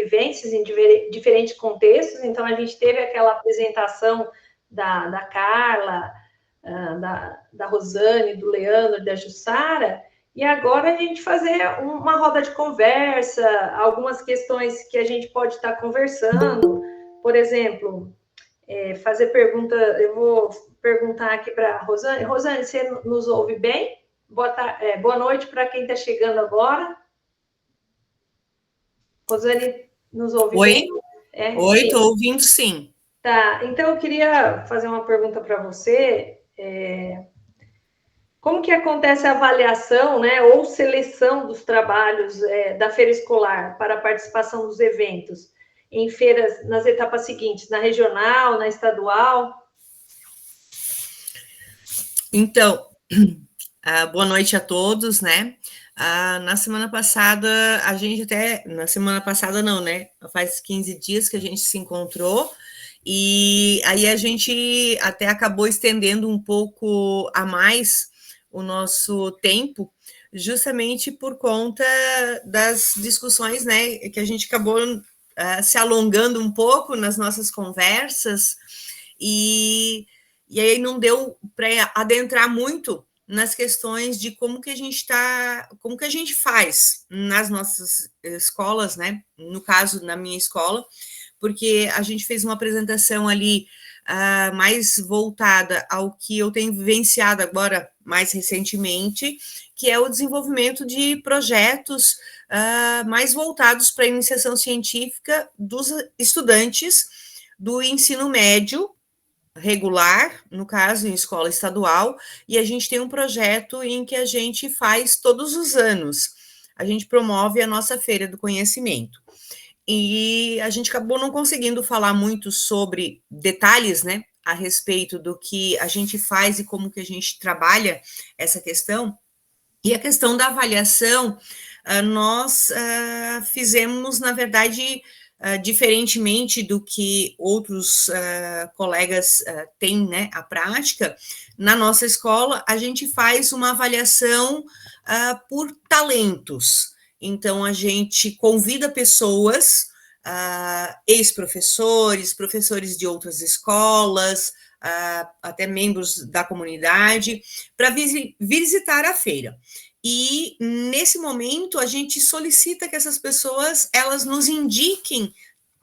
vivências em diferentes contextos. Então, a gente teve aquela apresentação da Carla, da Rosane, do Leandro, da Jussara, e agora a gente fazer uma roda de conversa, algumas questões que a gente pode estar conversando. Por exemplo, fazer pergunta, eu vou perguntar aqui para a Rosane. Rosane, você nos ouve bem? Boa noite para quem está chegando agora. Rosane, nos ouve bem? Oi, estou ouvindo sim. Tá, então eu queria fazer uma pergunta para você. Como que acontece a avaliação, né, ou seleção dos trabalhos da feira escolar para a participação dos eventos em feiras nas etapas seguintes, na regional, na estadual? Então, boa noite a todos, né? Na semana passada, na semana passada não, né? Faz 15 dias que a gente se encontrou, e aí a gente até acabou estendendo um pouco a mais o nosso tempo, justamente por conta das discussões, né? Que a gente acabou se alongando um pouco nas nossas conversas, e aí não deu para adentrar muito nas questões de como que a gente faz nas nossas escolas, né? No caso, na minha escola, porque a gente fez uma apresentação ali mais voltada ao que eu tenho vivenciado agora mais recentemente, que é o desenvolvimento de projetos mais voltados para a iniciação científica dos estudantes do ensino médio regular, no caso, em escola estadual, e a gente tem um projeto em que a gente faz todos os anos. A gente promove a nossa Feira do Conhecimento. E a gente acabou não conseguindo falar muito sobre detalhes, né, a respeito do que a gente faz e como que a gente trabalha essa questão. E a questão da avaliação, nós fizemos, na verdade, diferentemente do que outros colegas têm, né, a prática, na nossa escola, a gente faz uma avaliação por talentos. Então, a gente convida pessoas, ex-professores, professores de outras escolas, até membros da comunidade, para visitar a feira. E nesse momento a gente solicita que essas pessoas elas nos indiquem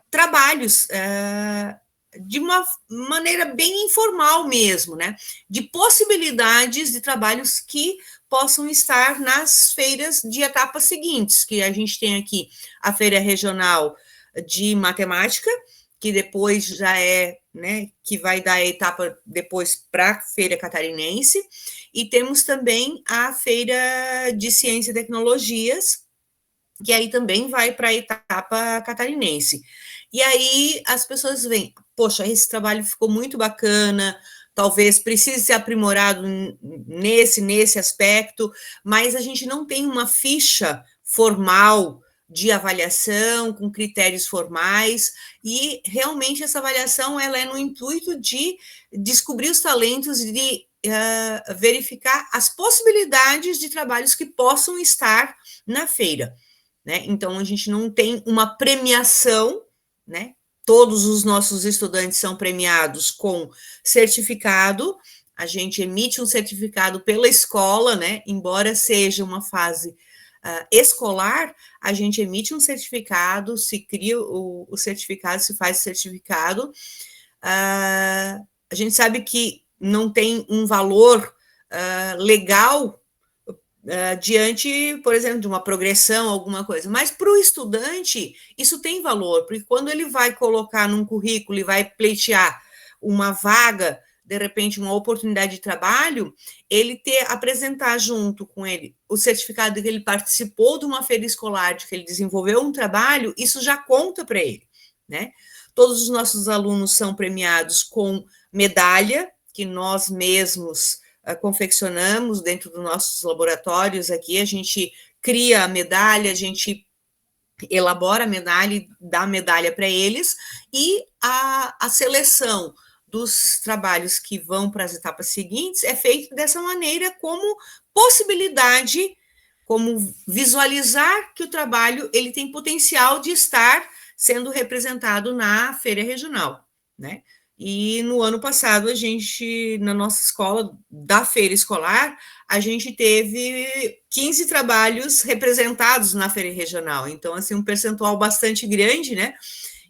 trabalhos de uma maneira bem informal mesmo, né? De possibilidades de trabalhos que possam estar nas feiras de etapas seguintes, que a gente tem aqui a feira regional de matemática, que depois já né, que vai dar a etapa depois para a feira catarinense, e temos também a feira de ciência e tecnologias, que aí também vai para a etapa catarinense. E aí as pessoas veem, poxa, esse trabalho ficou muito bacana, talvez precise ser aprimorado nesse aspecto, mas a gente não tem uma ficha formal de avaliação, com critérios formais, e realmente essa avaliação ela é no intuito de descobrir os talentos e de verificar as possibilidades de trabalhos que possam estar na feira, né? Então, a gente não tem uma premiação, né? Todos os nossos estudantes são premiados com certificado, a gente emite um certificado pela escola, né? Embora seja uma fase escolar, a gente emite um certificado, se cria o certificado, se faz o certificado. A gente sabe que não tem um valor legal diante, por exemplo, de uma progressão, alguma coisa. Mas para o estudante, isso tem valor, porque quando ele vai colocar num currículo e vai pleitear uma vaga, de repente, uma oportunidade de trabalho, ele apresentar junto com ele o certificado de que ele participou de uma feira escolar, de que ele desenvolveu um trabalho, isso já conta para ele, né? Todos os nossos alunos são premiados com medalha, que nós mesmos confeccionamos dentro dos nossos laboratórios aqui, a gente cria a medalha, a gente elabora a medalha e dá a medalha para eles, e a seleção dos trabalhos que vão para as etapas seguintes é feita dessa maneira, como possibilidade, como visualizar que o trabalho ele tem potencial de estar sendo representado na feira regional, né? E no ano passado, a gente, na nossa escola, da feira escolar, a gente teve 15 trabalhos representados na feira regional. Então, assim, um percentual bastante grande, né?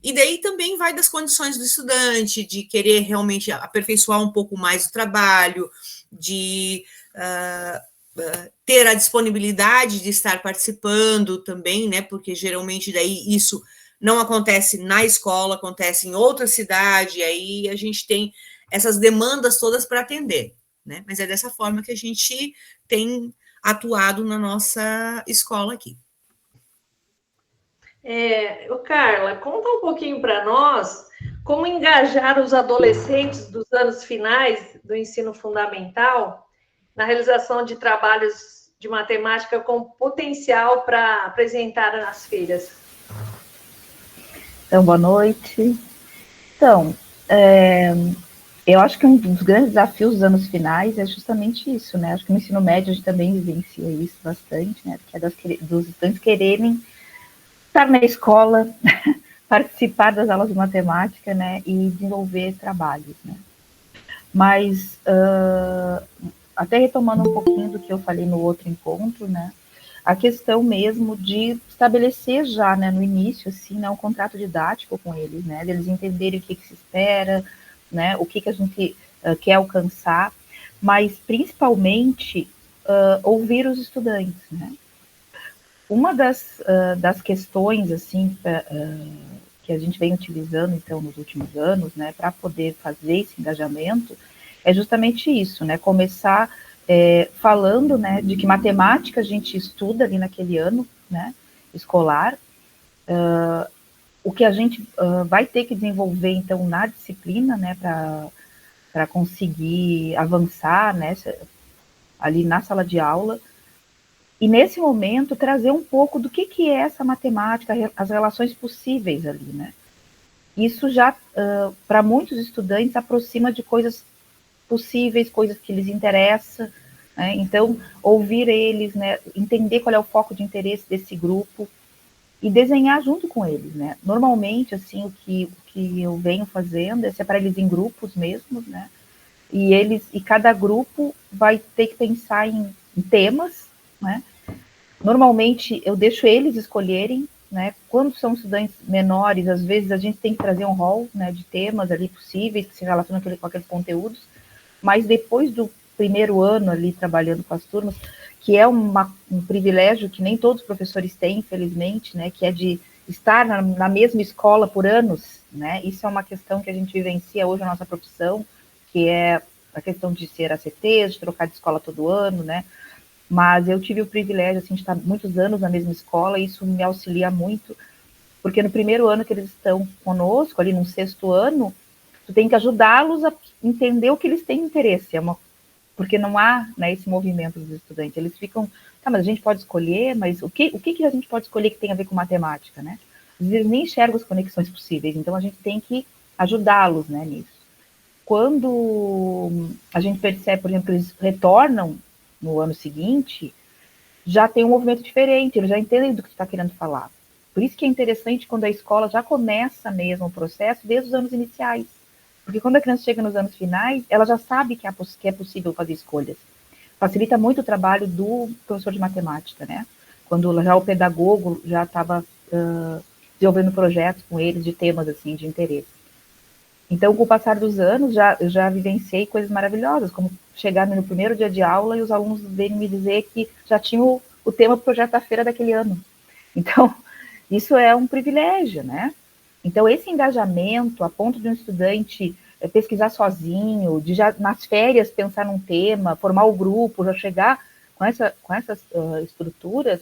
E daí também vai das condições do estudante, de querer realmente aperfeiçoar um pouco mais o trabalho, de ter a disponibilidade de estar participando também, né? Porque geralmente daí isso não acontece na escola, acontece em outra cidade, e aí a gente tem essas demandas todas para atender, né? Mas é dessa forma que a gente tem atuado na nossa escola aqui. Carla, conta um pouquinho para nós como engajar os adolescentes dos anos finais do ensino fundamental na realização de trabalhos de matemática com potencial para apresentar nas feiras. Então, boa noite. Então, eu acho que um dos grandes desafios dos anos finais é justamente isso, né? Acho que no ensino médio a gente também vivencia isso bastante, né? Que é dos estudantes quererem estar na escola, participar das aulas de matemática, né? E desenvolver trabalhos, né? Mas, até retomando um pouquinho do que eu falei no outro encontro, né? A questão mesmo de estabelecer já, né, no início, assim, né, um contrato didático com eles, né, deles entenderem o que se espera, né, o que a gente quer alcançar, mas principalmente ouvir os estudantes, né. Uma das questões, assim, que a gente vem utilizando, então, nos últimos anos, né, para poder fazer esse engajamento, é justamente isso, né, começar falando, né, de que matemática a gente estuda ali naquele ano, né, escolar, o que a gente vai ter que desenvolver, então, na disciplina, né, para conseguir avançar, né, ali na sala de aula, e nesse momento trazer um pouco do que é essa matemática, as relações possíveis ali, né. Isso já, para muitos estudantes, aproxima de coisas possíveis, coisas que lhes interessam, né? Então, ouvir eles, né? Entender qual é o foco de interesse desse grupo e desenhar junto com eles, né? Normalmente, assim, o que eu venho fazendo é separar eles em grupos mesmo, né? E cada grupo vai ter que pensar em temas, né? Normalmente, eu deixo eles escolherem, né? Quando são estudantes menores, às vezes a gente tem que trazer um rol, né, de temas ali possíveis que se relacionam com aqueles conteúdos, mas depois do primeiro ano ali trabalhando com as turmas, que é um privilégio que nem todos os professores têm, infelizmente, né, que é de estar na mesma escola por anos, né, isso é uma questão que a gente vivencia hoje na nossa profissão, que é a questão de ser ACT, de trocar de escola todo ano, né, mas eu tive o privilégio, assim, de estar muitos anos na mesma escola, e isso me auxilia muito, porque no primeiro ano que eles estão conosco, ali no sexto ano, tu tem que ajudá-los a entender o que eles têm interesse, porque não há, né, esse movimento dos estudantes, eles ficam, tá, mas a gente pode escolher, mas o que a gente pode escolher que tem a ver com matemática, né? Eles nem enxergam as conexões possíveis, então a gente tem que ajudá-los, né, nisso. Quando a gente percebe, por exemplo, eles retornam no ano seguinte, já tem um movimento diferente, eles já entendem do que está querendo falar. Por isso que é interessante quando a escola já começa mesmo o processo desde os anos iniciais. Porque quando a criança chega nos anos finais, ela já sabe que é possível fazer escolhas. Facilita muito o trabalho do professor de matemática, né? Quando já o pedagogo já estava desenvolvendo projetos com eles de temas, assim, de interesse. Então, com o passar dos anos, eu já vivenciei coisas maravilhosas, como chegar no primeiro dia de aula e os alunos virem me dizer que já tinham o tema do projeto da feira daquele ano. Então, isso é um privilégio, né? Então, esse engajamento, a ponto de um estudante pesquisar sozinho, de já nas férias pensar num tema, formar o grupo, já chegar com essas estruturas,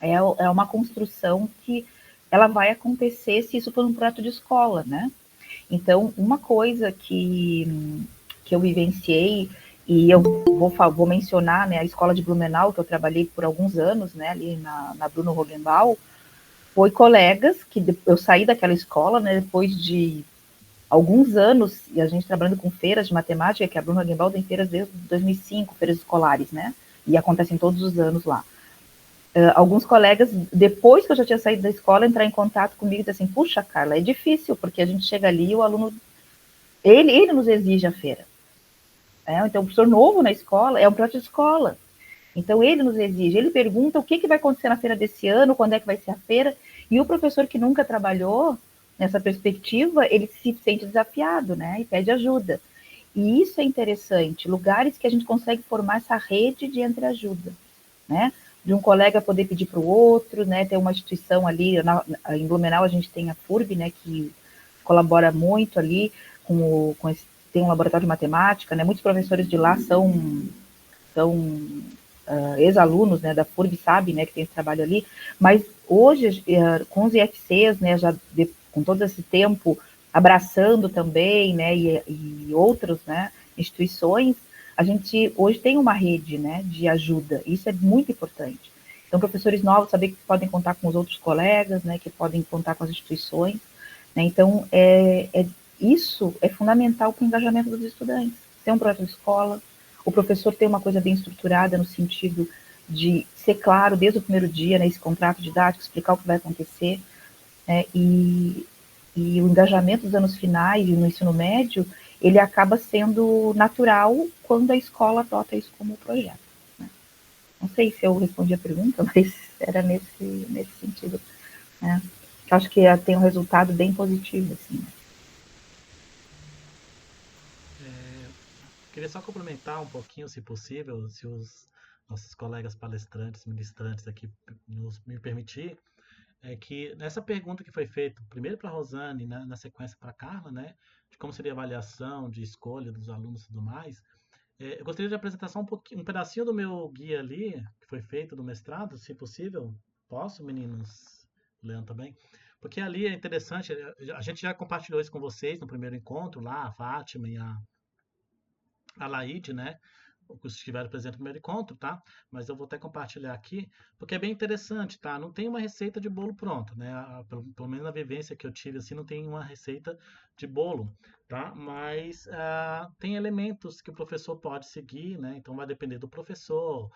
é uma construção que ela vai acontecer se isso for um projeto de escola, né? Então, uma coisa que eu vivenciei, e eu vou mencionar, né, a escola de Blumenau, que eu trabalhei por alguns anos, né, ali na Bruno Rogenbaum, foi colegas que eu saí daquela escola, né, depois de alguns anos, e a gente trabalhando com feiras de matemática, que a Bruno Rogenbaum tem feiras desde 2005, feiras escolares, né, e acontecem todos os anos lá. alguns colegas, depois que eu já tinha saído da escola, entrar em contato comigo e dizer assim, puxa, Carla, é difícil, porque a gente chega ali e o aluno, ele nos exige a feira. Então, o professor novo na escola é um projeto de escola. Então, ele nos exige, ele pergunta o que vai acontecer na feira desse ano, quando é que vai ser a feira, e o professor que nunca trabalhou nessa perspectiva, ele se sente desafiado, né, e pede ajuda. E isso é interessante, lugares que a gente consegue formar essa rede de entreajuda, né, de um colega poder pedir para o outro, né, ter uma instituição ali, em Blumenau a gente tem a FURB, né, que colabora muito ali com esse, tem um laboratório de matemática, né, muitos professores de lá são ex-alunos, né, da FURB, sabem, né, que tem esse trabalho ali, mas hoje, com os IFCs, né, com todo esse tempo, abraçando também, né, e outros, né, instituições, a gente hoje tem uma rede, né, de ajuda, isso é muito importante. Então, professores novos saber que podem contar com os outros colegas, né, que podem contar com as instituições, né, então, isso é fundamental para o engajamento dos estudantes. Ter um projeto de escola, o professor ter uma coisa bem estruturada no sentido de ser claro desde o primeiro dia, né, esse contrato didático, explicar o que vai acontecer, né, e o engajamento dos anos finais e no ensino médio, ele acaba sendo natural quando a escola adota isso como projeto. Né. Não sei se eu respondi a pergunta, mas era nesse sentido. Né. Eu acho que tem um resultado bem positivo, assim. Queria só complementar um pouquinho, se possível, se os nossos colegas palestrantes, ministrantes aqui me permitir, é que nessa pergunta que foi feita, primeiro para a Rosane, né, na sequência para a Carla, né, de como seria a avaliação de escolha dos alunos e tudo mais, eu gostaria de apresentar só um pedacinho do meu guia ali, que foi feito do mestrado, se possível. Posso, meninos? Leandro também? Porque ali é interessante, a gente já compartilhou isso com vocês no primeiro encontro, lá, a Fátima e a Laide, né? Os que estiveram presentes no primeiro encontro, tá? Mas eu vou até compartilhar aqui, porque é bem interessante, tá? Não tem uma receita de bolo pronto, né? Pelo menos na vivência que eu tive, assim, não tem uma receita de bolo, tá? Mas tem elementos que o professor pode seguir, né? Então vai depender do professor.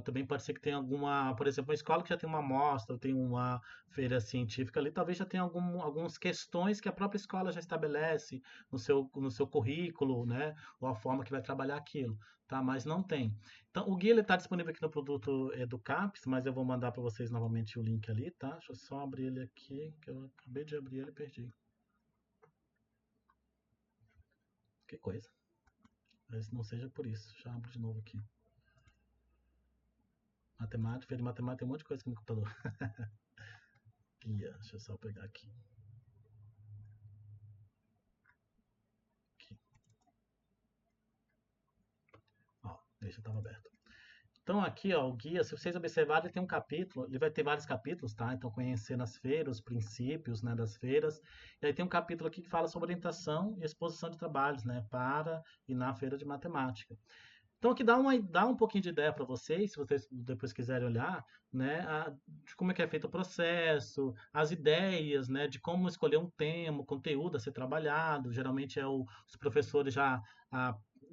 Também pode ser que tenha alguma, por exemplo, uma escola que já tem uma amostra, tem uma feira científica ali, talvez já tenha algumas questões que a própria escola já estabelece no seu currículo, né? Ou a forma que vai trabalhar aquilo. Tá, mas não tem. Então, o guia está disponível aqui no produto do CAPES, mas eu vou mandar para vocês novamente o link ali, tá? Deixa eu só abrir ele aqui, que eu acabei de abrir ele e perdi. Que coisa. Mas não seja por isso. Já abro de novo aqui. Matemática, feira de matemática, tem um monte de coisa aqui no computador. Guia, deixa eu só pegar aqui. Ó, deixa eu estar aberto. Então aqui, ó, o guia, se vocês observarem, ele tem um capítulo, ele vai ter vários capítulos, tá? Então conhecendo as feiras, os princípios, né, das feiras. E aí tem um capítulo aqui que fala sobre orientação e exposição de trabalhos, né, para e na feira de matemática. Então aqui dá um pouquinho de ideia para vocês, se vocês depois quiserem olhar, né, de como é que é feito o processo, as ideias, né, de como escolher um tema, o conteúdo a ser trabalhado. Geralmente os professores já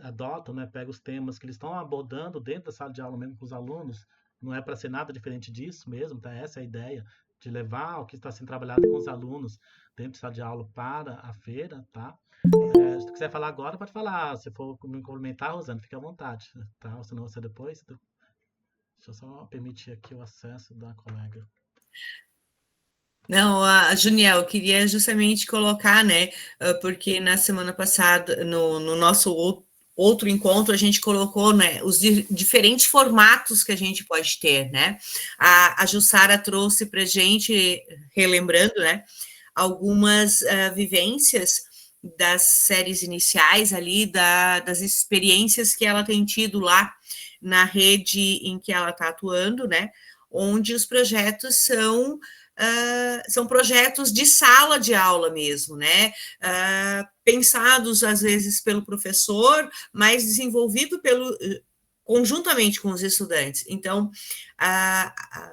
adotam, né, pegam os temas que eles estão abordando dentro da sala de aula mesmo com os alunos. Não é para ser nada diferente disso mesmo, tá? Essa é a ideia de levar o que está sendo trabalhado com os alunos dentro da sala de aula para a feira, tá? Se tu quiser falar agora, pode falar. Se for me complementar, Rosana, fica à vontade, tá? Ou se não, você depois. Deixa eu só permitir aqui o acesso da colega. Não, Juniel, eu queria justamente colocar, né, porque na semana passada, no nosso outro encontro, a gente colocou, né, os diferentes formatos que a gente pode ter, né? A Jussara trouxe para a gente, relembrando, né, algumas vivências das séries iniciais ali, das experiências que ela tem tido lá na rede em que ela está atuando, né? Onde os projetos são projetos de sala de aula mesmo, né? Pensados às vezes pelo professor, mas desenvolvido conjuntamente com os estudantes. Então,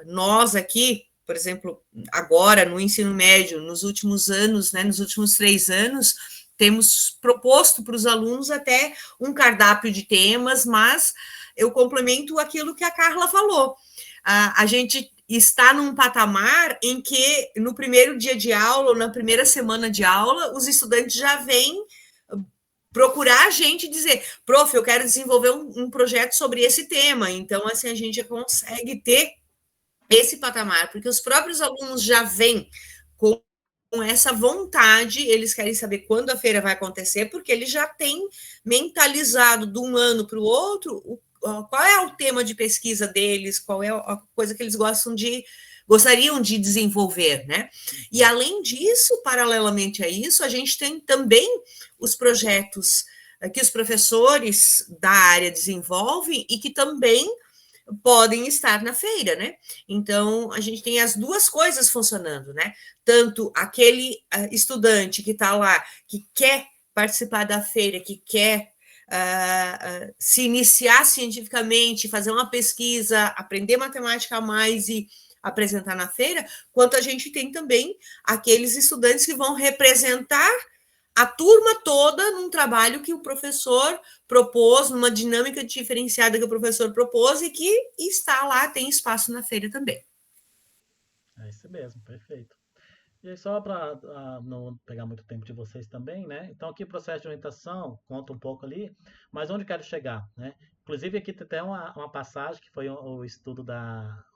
nós aqui, por exemplo, agora no ensino médio, nos últimos anos, né, nos últimos 3 anos, temos proposto para os alunos até um cardápio de temas, mas eu complemento aquilo que a Carla falou. a gente está num patamar em que, no primeiro dia de aula, ou na primeira semana de aula, os estudantes já vêm procurar a gente e dizer, prof, eu quero desenvolver um projeto sobre esse tema. Então, assim, a gente consegue ter esse patamar, porque os próprios alunos já vêm com essa vontade, eles querem saber quando a feira vai acontecer, porque eles já têm mentalizado de um ano para o outro qual é o tema de pesquisa deles, qual é a coisa que eles gostariam de desenvolver, né? E além disso, paralelamente a isso, a gente tem também os projetos que os professores da área desenvolvem e que também podem estar na feira, né? Então, a gente tem as duas coisas funcionando, né? Tanto aquele estudante que está lá, que quer participar da feira, que quer se iniciar cientificamente, fazer uma pesquisa, aprender matemática a mais e apresentar na feira, quanto a gente tem também aqueles estudantes que vão representar a turma toda num trabalho que o professor propôs, numa dinâmica diferenciada que o professor propôs e que está lá, tem espaço na feira também. É isso mesmo, perfeito. E aí, só para não pegar muito tempo de vocês também, né? Então, aqui o processo de orientação, conta um pouco ali, mas onde eu quero chegar, né? Inclusive, aqui tem até uma passagem que foi o estudo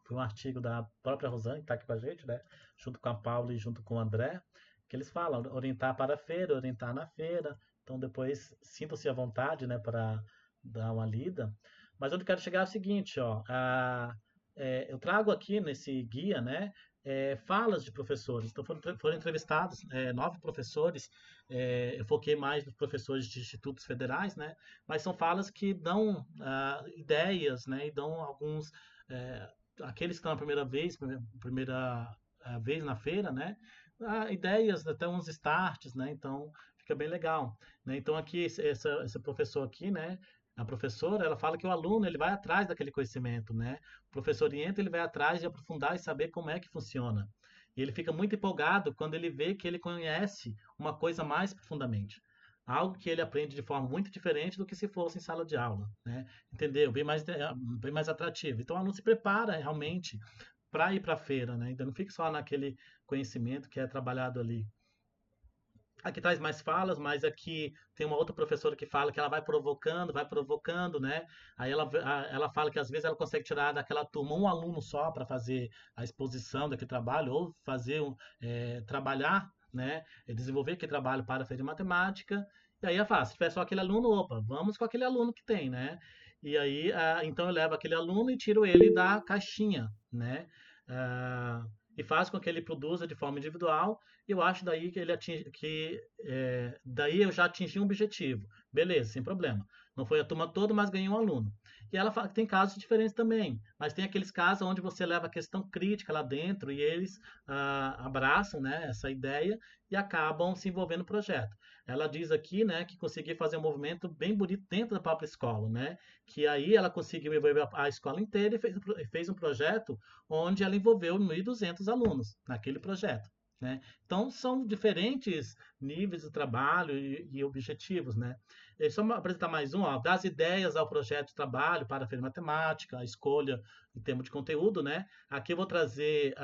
foi um artigo da própria Rosane, que está aqui com a gente, né? Junto com a Paula e junto com o André, que eles falam orientar para a feira, orientar na feira. Então, depois, sintam-se à vontade, né, para dar uma lida. Mas onde eu quero chegar é o seguinte, ó, eu trago aqui nesse guia, né, falas de professores. Então, foram entrevistados 9 professores. Eu foquei mais nos professores de institutos federais, né? Mas são falas que dão ideias, né? E dão alguns aqueles que estão a primeira vez na feira, né? Ideias, até uns starts, né? Então fica bem legal, né? Então aqui esse professor aqui, né? A professora, ela fala que o aluno ele vai atrás daquele conhecimento, né? O professor orienta, ele vai atrás de aprofundar e saber como é que funciona. E ele fica muito empolgado quando ele vê que ele conhece uma coisa mais profundamente. Algo que ele aprende de forma muito diferente do que se fosse em sala de aula, né? Entendeu? Bem mais atrativo. Então, o aluno se prepara realmente para ir para a feira, né? Então, não fique só naquele conhecimento que é trabalhado ali. Aqui traz mais falas, mas aqui tem uma outra professora que fala que ela vai provocando, né? Aí ela fala que às vezes ela consegue tirar daquela turma um aluno só para fazer a exposição daquele trabalho, ou trabalhar, né? Desenvolver aquele trabalho para a feira de matemática. E aí ela fala, se tiver só aquele aluno, opa, vamos com aquele aluno que tem, né? E aí, então eu levo aquele aluno e tiro ele da caixinha, né? E faz com que ele produza de forma individual. Eu acho daí que daí eu já atingi um objetivo. Beleza, sem problema. Não foi a turma toda, mas ganhei um aluno. E ela fala que tem casos diferentes também, mas tem aqueles casos onde você leva a questão crítica lá dentro e eles abraçam, né, essa ideia e acabam se envolvendo no projeto. Ela diz aqui, né, que conseguiu fazer um movimento bem bonito dentro da própria escola, né, que aí ela conseguiu envolver a escola inteira e fez um projeto onde ela envolveu 1.200 alunos naquele projeto, né? Então, são diferentes níveis de trabalho e objetivos, né? Só apresentar mais um, ó, das ideias ao projeto de trabalho para a feira de matemática, a escolha em termos de conteúdo, né? Aqui eu vou trazer,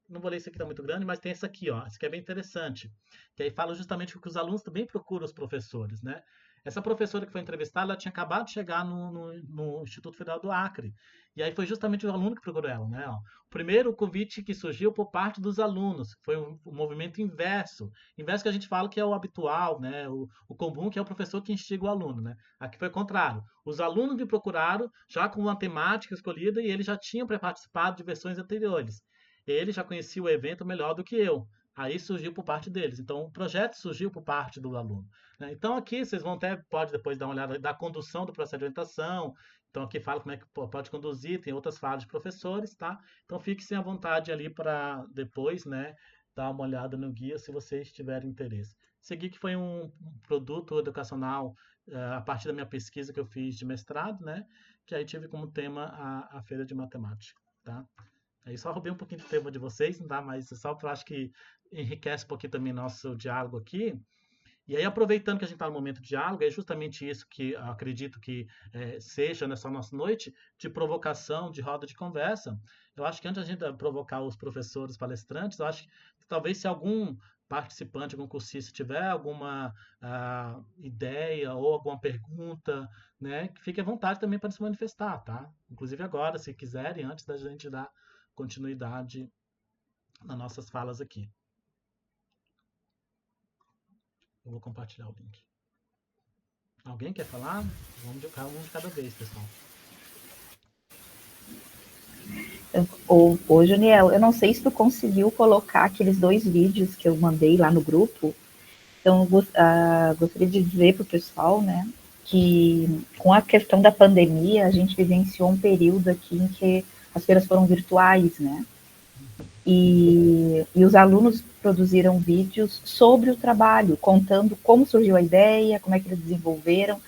não vou ler isso aqui, está muito grande, mas tem essa aqui, ó, essa aqui é bem interessante, que aí fala justamente o que os alunos também procuram os professores, né? Essa professora que foi entrevistada, ela tinha acabado de chegar no Instituto Federal do Acre. E aí foi justamente o aluno que procurou ela, né? Ó. O primeiro convite que surgiu por parte dos alunos foi um movimento inverso. Inverso que a gente fala que é o habitual, né? O comum, que é o professor que instiga o aluno, né? Aqui foi o contrário. Os alunos me procuraram já com uma temática escolhida e eles já tinham participado de versões anteriores. Ele já conhecia o evento melhor do que eu. Aí surgiu por parte deles. Então, o projeto surgiu por parte do aluno, né? Então, aqui vocês pode depois dar uma olhada da condução do processo de orientação. Então, aqui fala como é que pode conduzir, tem outras falas de professores, tá? Então, fiquem à vontade ali para depois, né, dar uma olhada no guia se vocês tiverem interesse. Esse aqui que foi um produto educacional a partir da minha pesquisa que eu fiz de mestrado, né? Que aí tive como tema a feira de matemática, tá? Aí só roubei um pouquinho de tempo de vocês, não dá, mas só para acho que enriquece um pouquinho também nosso diálogo aqui. E aí, aproveitando que a gente está no momento de diálogo, é justamente isso que eu acredito que seja nessa nossa noite de provocação, de roda de conversa. Eu acho que antes de a gente provocar os professores palestrantes, eu acho que talvez se algum participante, algum cursista tiver alguma ideia ou alguma pergunta, né, que fique à vontade também para se manifestar, tá? Inclusive agora, se quiserem, antes da gente dar continuidade nas nossas falas aqui. Eu vou compartilhar o link. Alguém quer falar? Vamos de cada vez, pessoal. Ô, Janiel, eu não sei se tu conseguiu colocar aqueles 2 vídeos que eu mandei lá no grupo. Então, gostaria de dizer para o pessoal, né, que com a questão da pandemia, a gente vivenciou um período aqui em que as feiras foram virtuais, né? E os alunos produziram vídeos sobre o trabalho, contando como surgiu a ideia, como é que eles desenvolveram.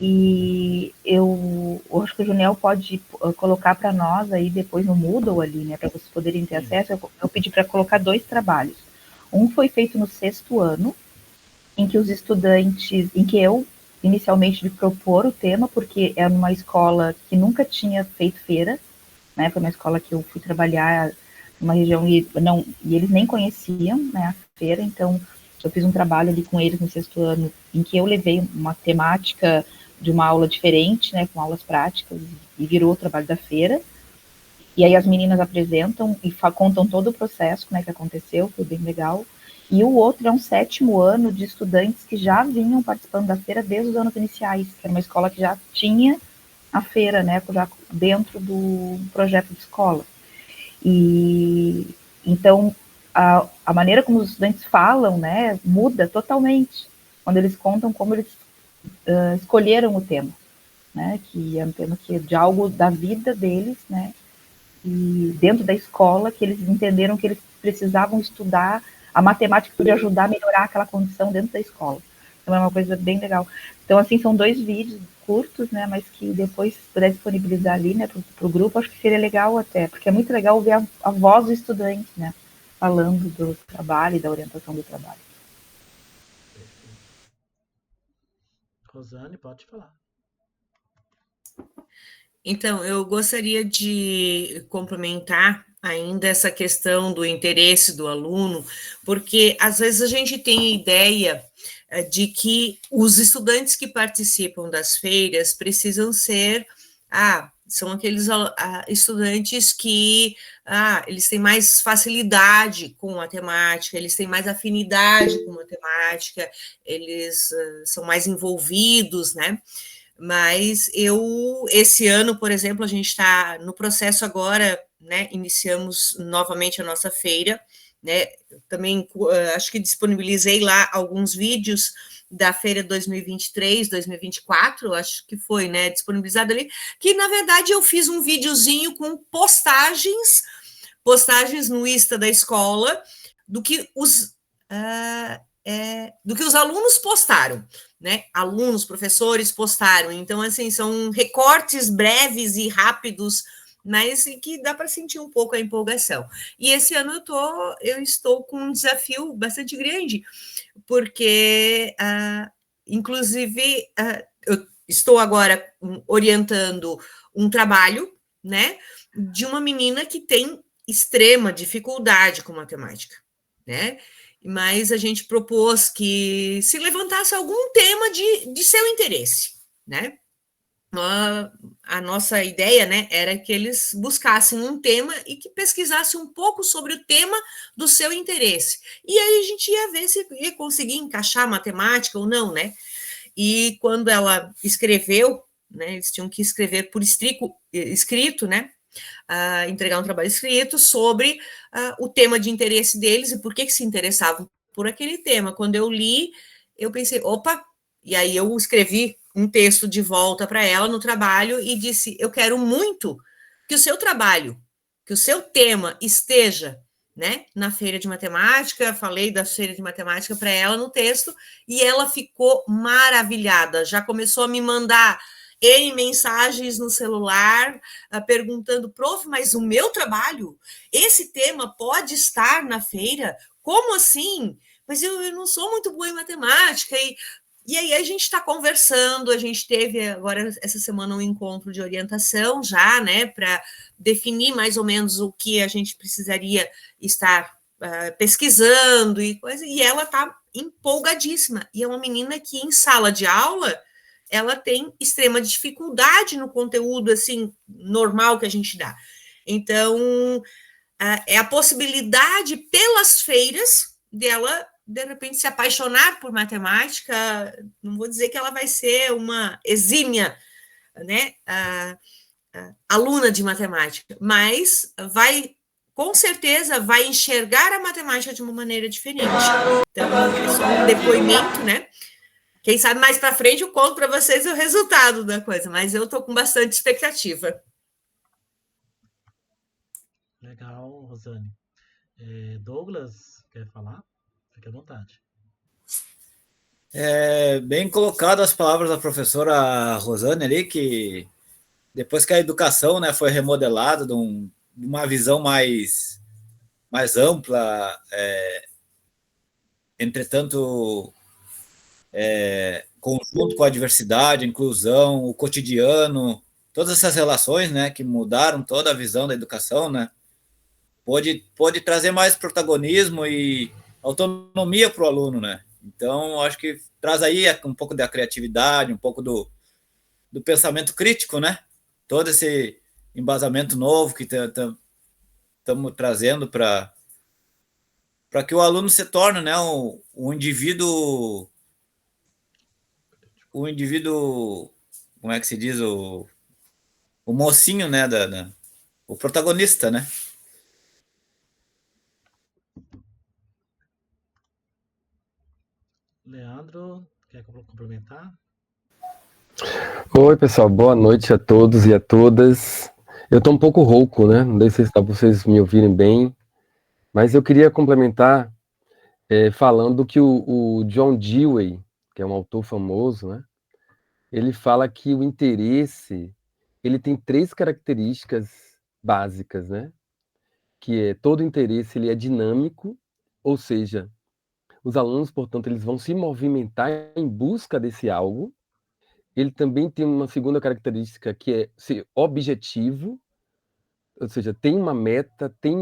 E eu acho que o Juniel pode colocar para nós aí depois no Moodle ali, né, para vocês poderem ter acesso. Eu pedi para colocar 2 trabalhos. Um foi feito no 6º ano, em que os estudantes, em que eu inicialmente me propor o tema, porque era numa escola que nunca tinha feito feira, né? Foi uma escola que eu fui trabalhar numa região e eles nem conheciam, né, a feira, então eu fiz um trabalho ali com eles no 6º ano, em que eu levei uma temática de uma aula diferente, né, com aulas práticas, e virou o trabalho da feira. E aí as meninas apresentam e contam todo o processo, como é que aconteceu, foi bem legal. E o outro é um 7º ano de estudantes que já vinham participando da feira desde os anos iniciais, que era uma escola que já tinha a feira, né, já dentro do projeto de escola. E então a maneira como os estudantes falam, né, muda totalmente quando eles contam como eles escolheram o tema, né, que é um tema que é de algo da vida deles, né, e dentro da escola que eles entenderam que eles precisavam estudar a matemática para ajudar a melhorar aquela condição dentro da escola. Então é uma coisa bem legal. Então, assim, são 2 vídeos curtos, né, mas que depois, se puder disponibilizar ali, né, para o grupo, acho que seria legal até, porque é muito legal ouvir a voz do estudante, né, falando do trabalho e da orientação do trabalho. Rosane, pode falar. Então, eu gostaria de complementar ainda essa questão do interesse do aluno, porque às vezes a gente tem a ideia de que os estudantes que participam das feiras precisam ser, são aqueles estudantes que eles têm mais facilidade com matemática, eles têm mais afinidade com matemática, eles são mais envolvidos, né? Mas esse ano, por exemplo, a gente está no processo agora, né? Iniciamos novamente a nossa feira, né? Também acho que disponibilizei lá alguns vídeos da feira 2023, 2024, acho que foi, né? Disponibilizado ali, que na verdade eu fiz um videozinho com postagens no Insta da escola do que os alunos postaram, né? Alunos, professores postaram. Então, assim, são recortes breves e rápidos, mas que dá para sentir um pouco a empolgação. E esse ano eu estou com um desafio bastante grande, porque, inclusive, eu estou agora orientando um trabalho, né, de uma menina que tem extrema dificuldade com matemática, né? Mas a gente propôs que se levantasse algum tema de seu interesse, né? A nossa ideia, né, era que eles buscassem um tema e que pesquisassem um pouco sobre o tema do seu interesse. E aí a gente ia ver se ia conseguir encaixar matemática ou não, né? E quando ela escreveu, né, eles tinham que escrever por escrito, né? Entregar um trabalho escrito sobre o tema de interesse deles e por que se interessavam por aquele tema. Quando eu li, eu pensei, opa, e aí eu escrevi um texto de volta para ela no trabalho e disse, eu quero muito que o seu trabalho, que o seu tema esteja, né, na feira de matemática, falei da feira de matemática para ela no texto, e ela ficou maravilhada, já começou a me mandar N mensagens no celular, perguntando, prof, mas o meu trabalho, esse tema pode estar na feira? como assim? Mas eu não sou muito boa em matemática. E aí a gente está conversando, a gente teve agora essa semana um encontro de orientação já, né, para definir mais ou menos o que a gente precisaria estar pesquisando e coisa, e ela está empolgadíssima. E é uma menina que em sala de aula ela tem extrema dificuldade no conteúdo assim normal que a gente dá. Então é a possibilidade pelas feiras dela de repente se apaixonar por matemática. Não vou dizer que ela vai ser uma exímia, né, aluna de matemática, mas com certeza vai enxergar a matemática de uma maneira diferente. Então, é só um depoimento, né? Quem sabe mais para frente eu conto para vocês o resultado da coisa, mas eu estou com bastante expectativa. Legal, Rosane. Douglas, quer falar? Fique à vontade. Bem colocado as palavras da professora Rosane ali, que depois que a educação, né, foi remodelada de uma visão mais ampla, entretanto, conjunto com a diversidade, a inclusão, o cotidiano, todas essas relações, né, que mudaram toda a visão da educação, né, pode trazer mais protagonismo e autonomia para o aluno, né. Então, acho que traz aí um pouco da criatividade, um pouco do pensamento crítico, né? Todo esse embasamento novo que estamos trazendo para que o aluno se torne, né, um indivíduo, como é que se diz, o mocinho, né, o protagonista, né? Leandro, quer complementar? Oi, pessoal, boa noite a todos e a todas. Eu estou um pouco rouco, né? Não sei se dá para vocês me ouvirem bem, mas eu queria complementar falando que o John Dewey, que é um autor famoso, né? Ele fala que o interesse, ele tem 3 características básicas, né? Que é todo interesse, ele é dinâmico, ou seja, os alunos, portanto, eles vão se movimentar em busca desse algo. Ele também tem uma segunda característica que é ser objetivo, ou seja, tem uma meta, tem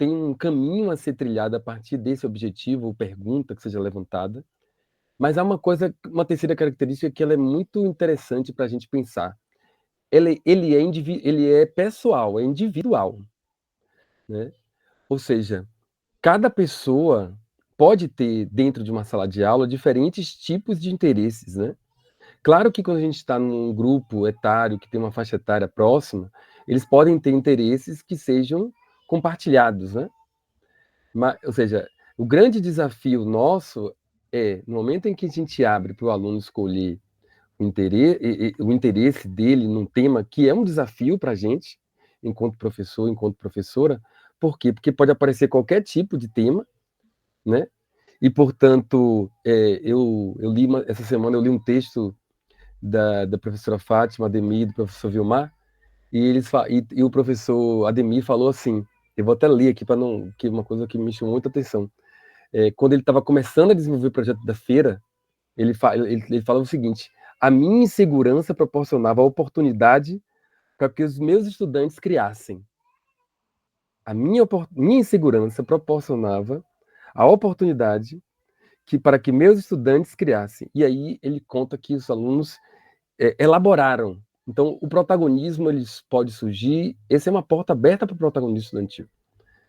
um caminho a ser trilhado a partir desse objetivo ou pergunta que seja levantada. Mas há uma terceira característica que ela é muito interessante para a gente pensar. Ele é pessoal, é individual, né? Ou seja, cada pessoa pode ter dentro de uma sala de aula diferentes tipos de interesses, né? Claro que quando a gente está num grupo etário que tem uma faixa etária próxima, eles podem ter interesses que sejam compartilhados, né? Ou seja, o grande desafio nosso no momento em que a gente abre para o aluno escolher o interesse dele num tema que é um desafio para a gente, enquanto professor, enquanto professora. Por quê? Porque pode aparecer qualquer tipo de tema, né? E, portanto, essa semana eu li um texto da professora Fátima Ademir e do professor Vilmar, e o professor Ademir falou assim, eu vou até ler aqui para não, que é uma coisa que me chamou muita atenção. Quando ele estava começando a desenvolver o projeto da feira, ele falou o seguinte: a minha insegurança proporcionava a oportunidade para que os meus estudantes criassem. A minha insegurança proporcionava a oportunidade para que meus estudantes criassem. E aí ele conta que os alunos elaboraram. Então, o protagonismo pode surgir. Essa é uma porta aberta para o protagonismo estudantil,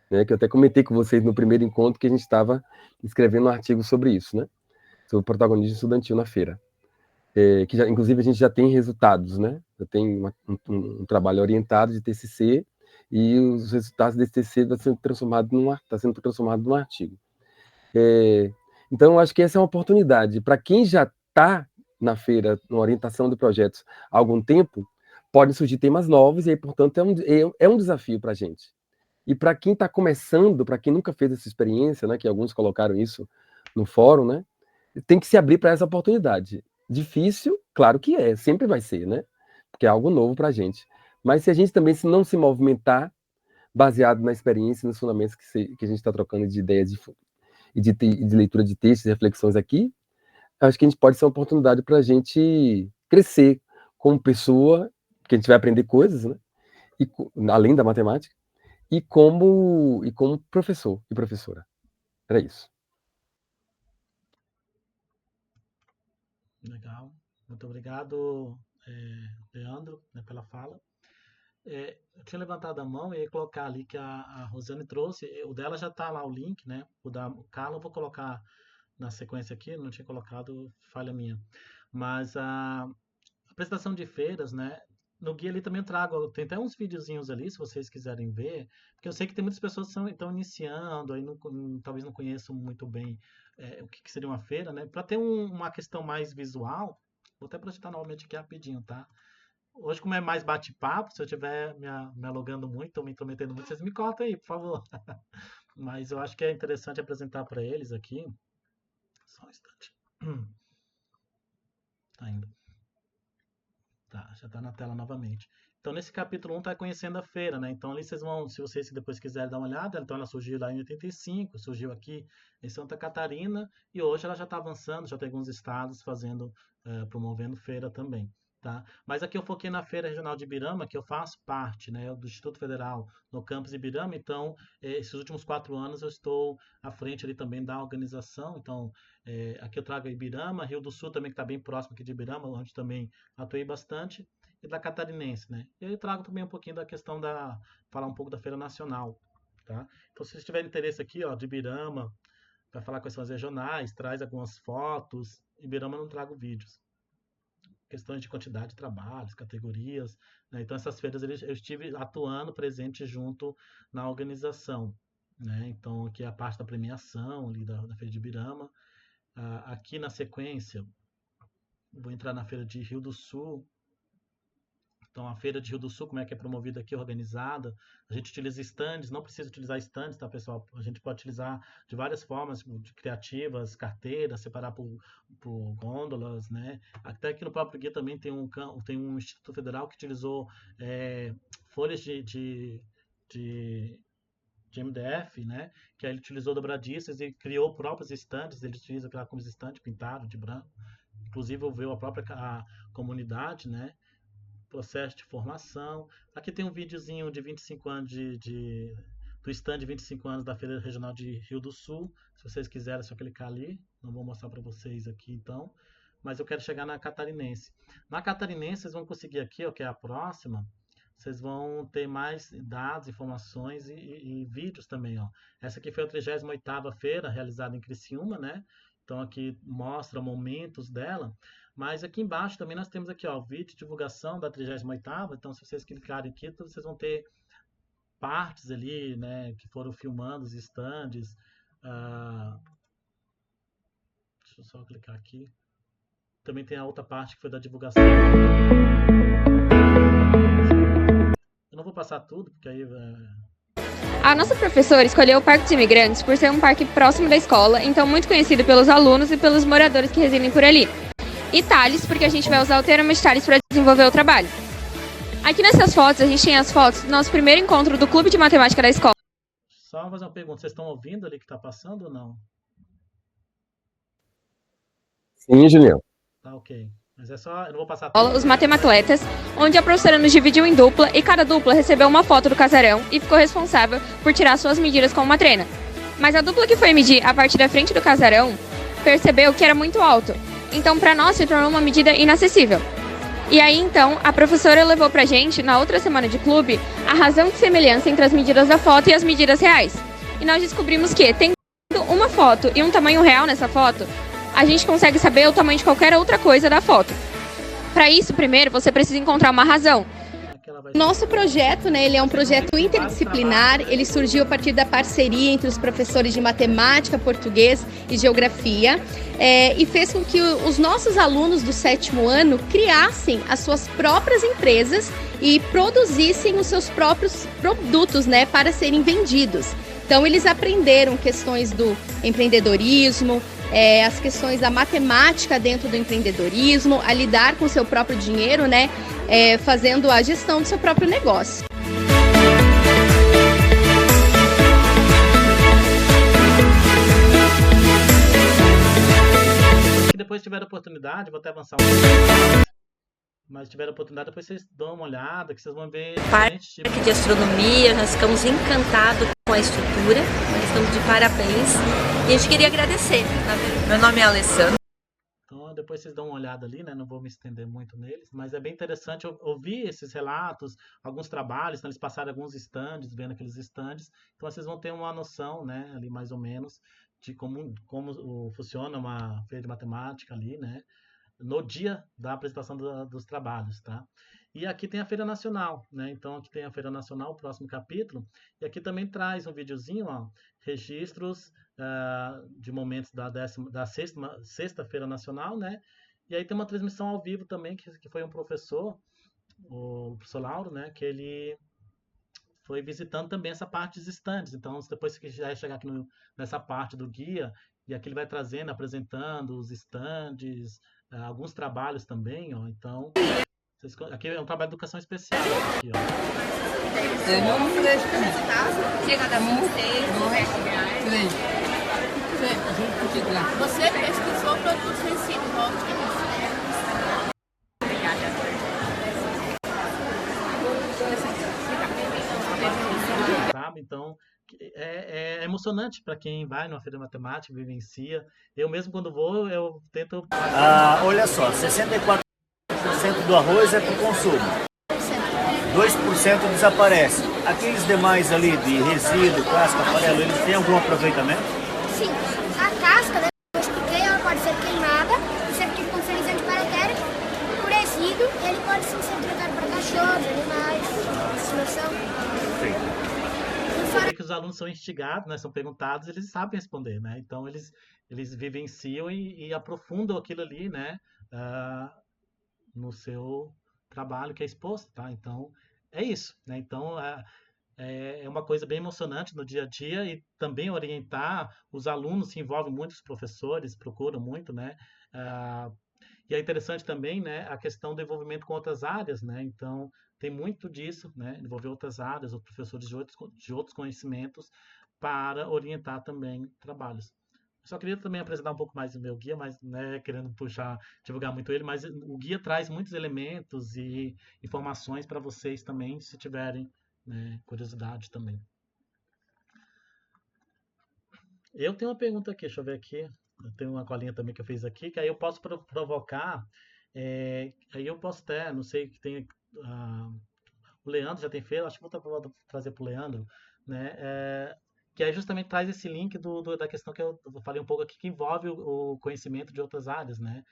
né? Que eu até comentei com vocês no primeiro encontro que a gente estava escrevendo um artigo sobre isso, né? Sobre o protagonismo estudantil na feira. Inclusive, a gente já tem resultados, né? Já tem um trabalho orientado de TCC e os resultados desse TCC está sendo transformado num artigo. Então, eu acho que essa é uma oportunidade. Para quem já está na feira, na orientação de projetos há algum tempo, podem surgir temas novos e aí, portanto, é um desafio para a gente. E para quem está começando, para quem nunca fez essa experiência, né, que alguns colocaram isso no fórum, né, tem que se abrir para essa oportunidade. Difícil, claro que sempre vai ser, né, porque é algo novo para a gente. Mas se a gente também não se movimentar baseado na experiência e nos fundamentos que a gente está trocando de ideias de fundo. e de leitura de textos e reflexões aqui, acho que a gente pode ser uma oportunidade para a gente crescer como pessoa, porque a gente vai aprender coisas, né? E, além da matemática, e como professor e professora. Era isso. Legal. Muito obrigado, Leandro, né, pela fala. Eu tinha levantado a mão e ia colocar ali que a Rosane trouxe. O dela já está lá o link, né? O da Carla eu vou colocar na sequência aqui, não tinha colocado, falha minha. Mas a apresentação de feiras, né? No guia ali também eu trago, tem até uns videozinhos ali, se vocês quiserem ver, porque eu sei que tem muitas pessoas que estão iniciando, aí talvez não conheçam muito bem o que seria uma feira, né? Para ter uma questão mais visual, vou até projetar novamente aqui rapidinho, tá? Hoje, como é mais bate-papo, se eu estiver me alongando muito ou me intrometendo muito, vocês me cortam aí, por favor. Mas eu acho que é interessante apresentar para eles aqui. Só um instante. Tá indo. Tá, já está na tela novamente. Então, nesse capítulo 1 está conhecendo a feira, né? Então, ali vocês vão, se vocês depois quiserem dar uma olhada, então ela surgiu lá em 85, surgiu aqui em Santa Catarina, e hoje ela já está avançando, já tem alguns estados promovendo feira também, tá? Mas aqui eu foquei na Feira Regional de Ibirama, que eu faço parte, né, do Instituto Federal no campus Ibirama, então, esses últimos 4 anos eu estou à frente ali também da organização, então, aqui eu trago a Ibirama, Rio do Sul também, que está bem próximo aqui de Ibirama, onde também atuei bastante, e da Catarinense, né? E aí eu trago também um pouquinho da questão falar um pouco da Feira Nacional, tá? Então, se vocês tiverem interesse aqui, ó, de Ibirama, para falar quais são as regionais, traz algumas fotos, Ibirama eu não trago vídeos. Questões de quantidade de trabalhos, categorias, né? Então essas feiras eu estive atuando presente junto na organização, né? Então aqui é a parte da premiação ali da Feira de Ibirama. Aqui na sequência, vou entrar na Feira de Rio do Sul. Então, a Feira de Rio do Sul, como é que é promovida aqui, organizada, a gente utiliza estandes, não precisa utilizar estandes, tá, pessoal? A gente pode utilizar de várias formas, criativas, carteiras, separar por gôndolas, né? Até aqui no próprio guia também tem um Instituto Federal que utilizou folhas de MDF, né? Que aí ele utilizou dobradiças e criou próprios estandes, ele utiliza aquela como estande pintado de branco, inclusive ouviu a própria comunidade, né? Processo de formação. Aqui tem um videozinho de 25 anos do stand de 25 anos da Feira Regional de Rio do Sul. Se vocês quiserem, é só clicar ali. Não vou mostrar para vocês aqui, então. Mas eu quero chegar na Catarinense. Na Catarinense, vocês vão conseguir aqui, ó, que é a próxima. Vocês vão ter mais dados, informações e vídeos também, ó. Essa aqui foi a 38ª feira realizada em Criciúma, né? Então, aqui mostra momentos dela. Mas aqui embaixo também nós temos aqui, ó, vídeo de divulgação da 38ª. Então, se vocês clicarem aqui, vocês vão ter partes ali, né, que foram filmando os estandes. Deixa eu só clicar aqui. Também tem a outra parte que foi da divulgação. Eu não vou passar tudo, porque aí... A nossa professora escolheu o Parque dos Imigrantes por ser um parque próximo da escola, então muito conhecido pelos alunos e pelos moradores que residem por ali. E Thales, porque a gente vai usar o termo de Thales para desenvolver o trabalho. Aqui nessas fotos, a gente tem as fotos do nosso primeiro encontro do Clube de Matemática da escola. Só fazer uma pergunta, vocês estão ouvindo ali que está passando ou não? Sim, Julião. Tá, ok. Mas é só, eu não vou passar tudo. Os Matematletas, onde a professora nos dividiu em dupla e cada dupla recebeu uma foto do casarão e ficou responsável por tirar suas medidas com uma trena. Mas a dupla que foi medir a parte da frente do casarão percebeu que era muito alto. Então, para nós, se tornou uma medida inacessível. E aí, então, a professora levou pra gente, na outra semana de clube, a razão de semelhança entre as medidas da foto e as medidas reais. E nós descobrimos que, tendo uma foto e um tamanho real nessa foto, a gente consegue saber o tamanho de qualquer outra coisa da foto. Para isso, primeiro, você precisa encontrar uma razão. Nosso projeto, né, ele é um projeto interdisciplinar, ele surgiu a partir da parceria entre os professores de matemática, português e geografia, e fez com que os nossos alunos do 7º ano criassem as suas próprias empresas e produzissem os seus próprios produtos, né, para serem vendidos. Então, eles aprenderam questões do empreendedorismo, as questões da matemática dentro do empreendedorismo, a lidar com o seu próprio dinheiro, né, fazendo a gestão do seu próprio negócio. depois tiver a oportunidade, vou até avançar um pouco, mas se tiver a oportunidade, depois vocês dão uma olhada, que vocês vão ver diferentes tipos Parque de Astronomia, nós ficamos encantados com a estrutura, nós estamos de parabéns e a gente queria agradecer. Meu nome é Alessandra. Então, depois vocês dão uma olhada ali, né? Não vou me estender muito neles, mas é bem interessante ouvir esses relatos, alguns trabalhos, então eles passaram alguns estandes, vendo aqueles estandes, então vocês vão ter uma noção, né, ali mais ou menos, de como funciona uma feira de matemática ali, né, no dia da apresentação dos trabalhos, tá? E aqui tem a Feira Nacional, né? Então aqui tem a Feira Nacional, o próximo capítulo, e aqui também traz um videozinho, ó, registros de momentos da sexta Feira Nacional, né? E aí tem uma transmissão ao vivo também, que foi um professor, o professor Lauro, né? Que ele foi visitando também essa parte dos estandes. Então, depois que já chegar aqui nessa parte do guia, e aqui ele vai trazendo, apresentando os estandes, alguns trabalhos também, ó. Então, aqui é um trabalho de educação especial. Aqui, ó. Você pesquisou produtos sensíveis, Sabe? Então, é emocionante para quem vai numa feira de matemática, vivencia. Eu mesmo, quando vou, eu tento... Olha só, 64% do arroz é para o consumo. 2% desaparece. Aqueles demais ali de resíduo, casca, farelo, eles têm algum aproveitamento? Sim, a casca, né, ela pode ser queimada, ser com fertilizante bactéria. O resíduo, ele pode sim ser tratado para cachorros, animais, estimação. Que os alunos são instigados, né, são perguntados, eles sabem responder, né? Então eles vivenciam e aprofundam aquilo ali, né, no seu trabalho que é exposto, tá? Então é isso, né? Então é uma coisa bem emocionante no dia a dia e também orientar os alunos, se envolvem muito, os professores procuram muito, né? E é interessante também, né, a questão do envolvimento com outras áreas, né? Então tem muito disso, né? Envolver outras áreas, outros professores de outros conhecimentos para orientar também trabalhos. Eu só queria também apresentar um pouco mais do meu guia, mas né, querendo divulgar muito ele, mas o guia traz muitos elementos e informações para vocês também, se tiverem, né, curiosidade também. Eu tenho uma pergunta aqui, deixa eu ver aqui. Eu tenho uma colinha também que eu fiz aqui, que aí eu posso provocar, aí eu posso até, não sei, que tem... o Leandro já tem feito, acho que vou trazer para o Leandro, né? Que aí justamente traz esse link da questão que eu falei um pouco aqui, que envolve o conhecimento de outras áreas, né?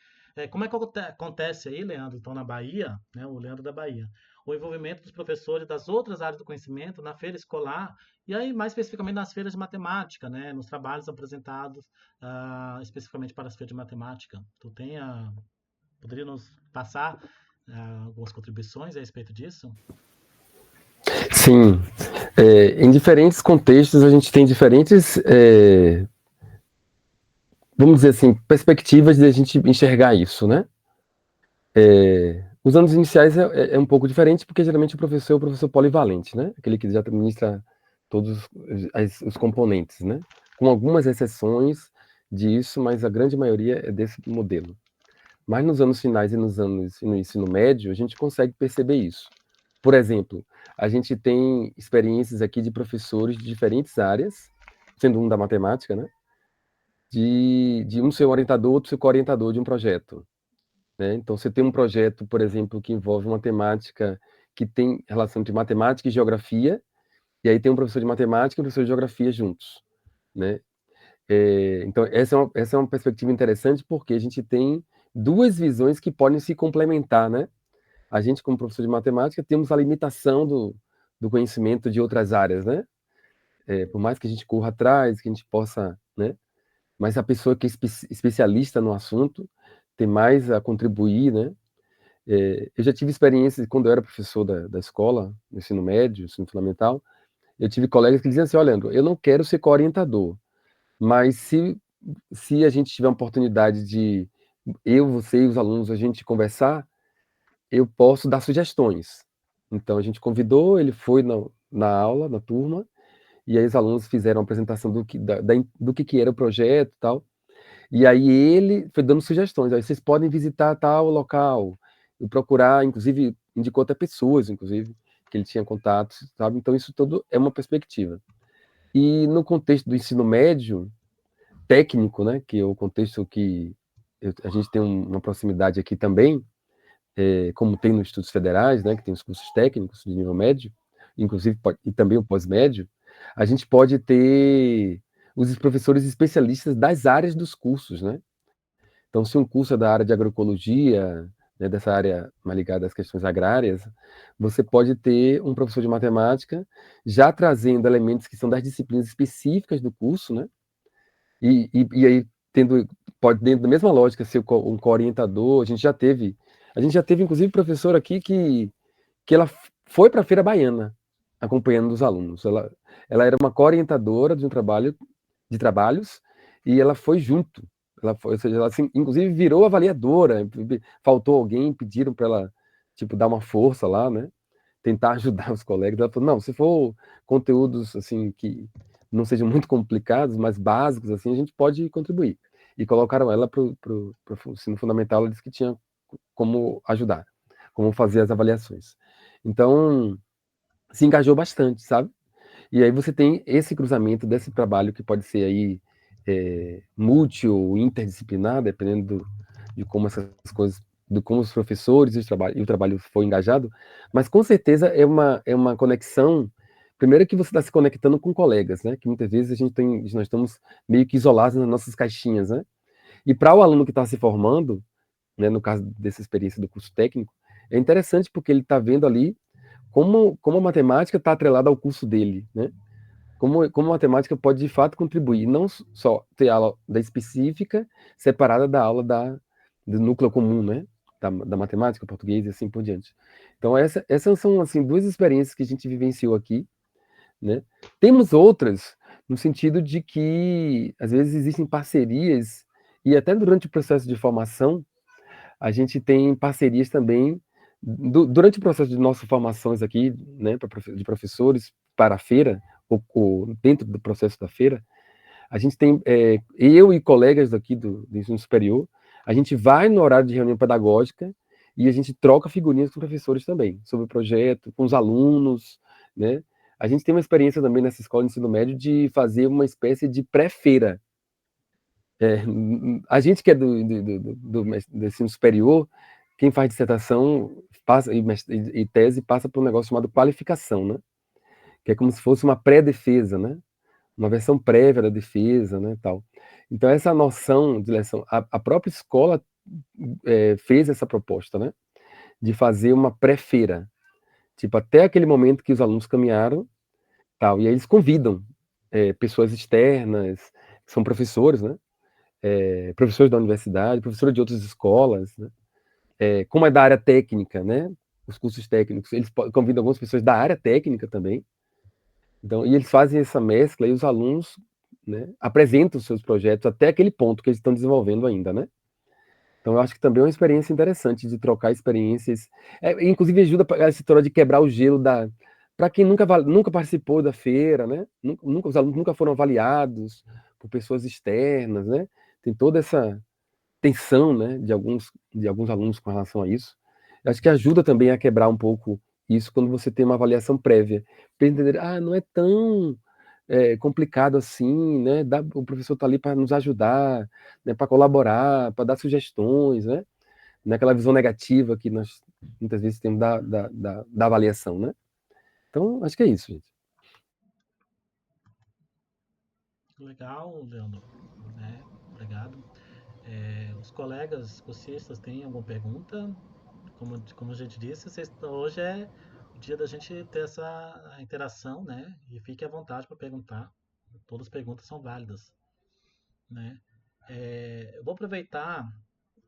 Como é que acontece aí, Leandro, então na Bahia, né? O Leandro da Bahia, o envolvimento dos professores das outras áreas do conhecimento na feira escolar, e aí mais especificamente nas feiras de matemática, né? Nos trabalhos apresentados especificamente para as feiras de matemática. Tu poderia nos passar algumas contribuições a respeito disso? Sim. Em diferentes contextos, a gente tem diferentes, vamos dizer assim, perspectivas de a gente enxergar isso, né? Os anos iniciais é um pouco diferente, porque geralmente o professor é o professor polivalente, né? Aquele que já administra todos os componentes, né? Com algumas exceções disso, mas a grande maioria é desse modelo. Mas nos anos finais e no ensino médio, a gente consegue perceber isso. Por exemplo, a gente tem experiências aqui de professores de diferentes áreas, sendo um da matemática, né? De um ser orientador, outro ser co-orientador de um projeto, né? Então, você tem um projeto, por exemplo, que envolve uma temática que tem relação entre matemática e geografia, e aí tem um professor de matemática e um professor de geografia juntos, né? Então, essa é uma perspectiva interessante, porque a gente tem duas visões que podem se complementar, né? A gente, como professor de matemática, temos a limitação do conhecimento de outras áreas, né? Por mais que a gente corra atrás, que a gente possa, né? Mas a pessoa que é especialista no assunto tem mais a contribuir, né? Eu já tive experiências, quando eu era professor da escola, no ensino médio, ensino fundamental, eu tive colegas que diziam assim, olha, Leandro, eu não quero ser co-orientador, mas se a gente tiver uma oportunidade de você e os alunos, a gente conversar, eu posso dar sugestões. Então, a gente convidou, ele foi na aula, na turma, e aí os alunos fizeram a apresentação do que era o projeto e tal. E aí ele foi dando sugestões, aí vocês podem visitar tal local, e procurar, inclusive, indicou até pessoas, inclusive, que ele tinha contatos, sabe? Então isso tudo é uma perspectiva. E no contexto do ensino médio, técnico, né, que é o contexto que a gente tem uma proximidade aqui também, como tem nos estudos federais, né, que tem os cursos técnicos de nível médio, inclusive e também o pós-médio, a gente pode ter os professores especialistas das áreas dos cursos, né? Então, se um curso é da área de agroecologia, né, dessa área mais ligada às questões agrárias, você pode ter um professor de matemática já trazendo elementos que são das disciplinas específicas do curso, né? E aí, pode, dentro da mesma lógica, ser um co-orientador. A gente já teve, inclusive, professor aqui que ela foi para a Feira Baiana, acompanhando os alunos. Ela era uma co-orientadora de trabalhos, e ela foi junto. Ou seja, ela assim, inclusive virou avaliadora. Faltou alguém, pediram para ela, tipo, dar uma força lá, né? Tentar ajudar os colegas. Ela falou, não, se for conteúdos, assim, que não sejam muito complicados, mas básicos, assim, a gente pode contribuir. E colocaram ela para o ensino fundamental, ela disse que tinha como ajudar, como fazer as avaliações. Então, se engajou bastante, sabe? E aí você tem esse cruzamento desse trabalho que pode ser aí multi ou interdisciplinar, dependendo de como essas coisas, de como os professores e o trabalho foi engajado, mas com certeza é uma conexão. Primeiro que você está se conectando com colegas, né? Que muitas vezes nós estamos meio que isolados nas nossas caixinhas, né? E para o aluno que está se formando, né, no caso dessa experiência do curso técnico, é interessante porque ele está vendo ali como a matemática está atrelada ao curso dele, né? Como a matemática pode, de fato, contribuir, e não só ter aula da específica separada da aula do núcleo comum, né? Da matemática, português e assim por diante. Então, essas são, assim, duas experiências que a gente vivenciou aqui, né? Temos outras, no sentido de que, às vezes, existem parcerias, e até durante o processo de formação, a gente tem parcerias também, durante o processo de nossas formações aqui, né, de professores para a feira, ou dentro do processo da feira, a gente tem, eu e colegas daqui do ensino superior, a gente vai no horário de reunião pedagógica e a gente troca figurinhas com professores também, sobre o projeto, com os alunos, né? A gente tem uma experiência também nessa escola de ensino médio de fazer uma espécie de pré-feira. A gente que é do ensino superior, quem faz dissertação e tese passa por um negócio chamado qualificação, né? Que é como se fosse uma pré-defesa, né? Uma versão prévia da defesa, né, tal. Então, essa noção de lição, a própria escola fez essa proposta, né? De fazer uma pré-feira. Tipo, até aquele momento que os alunos caminharam, tal. E aí eles convidam pessoas externas, que são professores, né? Professores da universidade, professores de outras escolas, né? Como é da área técnica, né? Os cursos técnicos, eles convidam algumas pessoas da área técnica também. Então, e eles fazem essa mescla e os alunos, né, apresentam os seus projetos até aquele ponto que eles estão desenvolvendo ainda, né? Então, eu acho que também é uma experiência interessante de trocar experiências. Inclusive, ajuda a essa história de quebrar o gelo para quem nunca participou da feira, né? Os alunos nunca foram avaliados por pessoas externas, né? Tem toda essa tensão, né, de alguns alunos com relação a isso. Eu acho que ajuda também a quebrar um pouco isso quando você tem uma avaliação prévia, para entender, não é tão complicado assim, né? O professor está ali para nos ajudar, né, para colaborar, para dar sugestões, né? Naquela visão negativa que nós muitas vezes temos da avaliação, né? Então, acho que é isso, gente. Legal, Leandro. Obrigado. Os colegas cursistas têm alguma pergunta? Como a gente disse, hoje é o dia da gente ter essa interação, né? E fique à vontade para perguntar. Todas as perguntas são válidas, né? Eu vou aproveitar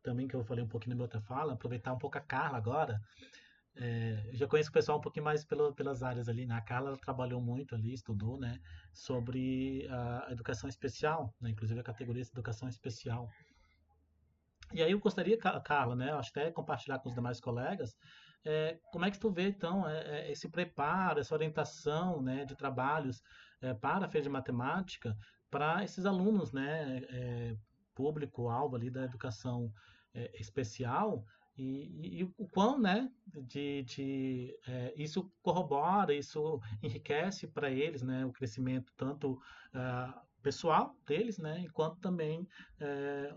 também que eu falei um pouquinho na minha outra fala, aproveitar um pouco a Carla agora. Eu já conheço o pessoal um pouquinho mais pelas áreas ali, né? A Carla trabalhou muito ali, estudou, né? Sobre a educação especial, né? Inclusive a categoria de educação especial. E aí eu gostaria, Carla, né, acho até compartilhar com os demais colegas, como é que tu vê, então, esse preparo, essa orientação, né, de trabalhos para a feira de matemática para esses alunos, né, público-alvo ali da educação especial, e o quão, né, isso corrobora, isso enriquece para eles, né, o crescimento tanto pessoal deles, né, enquanto também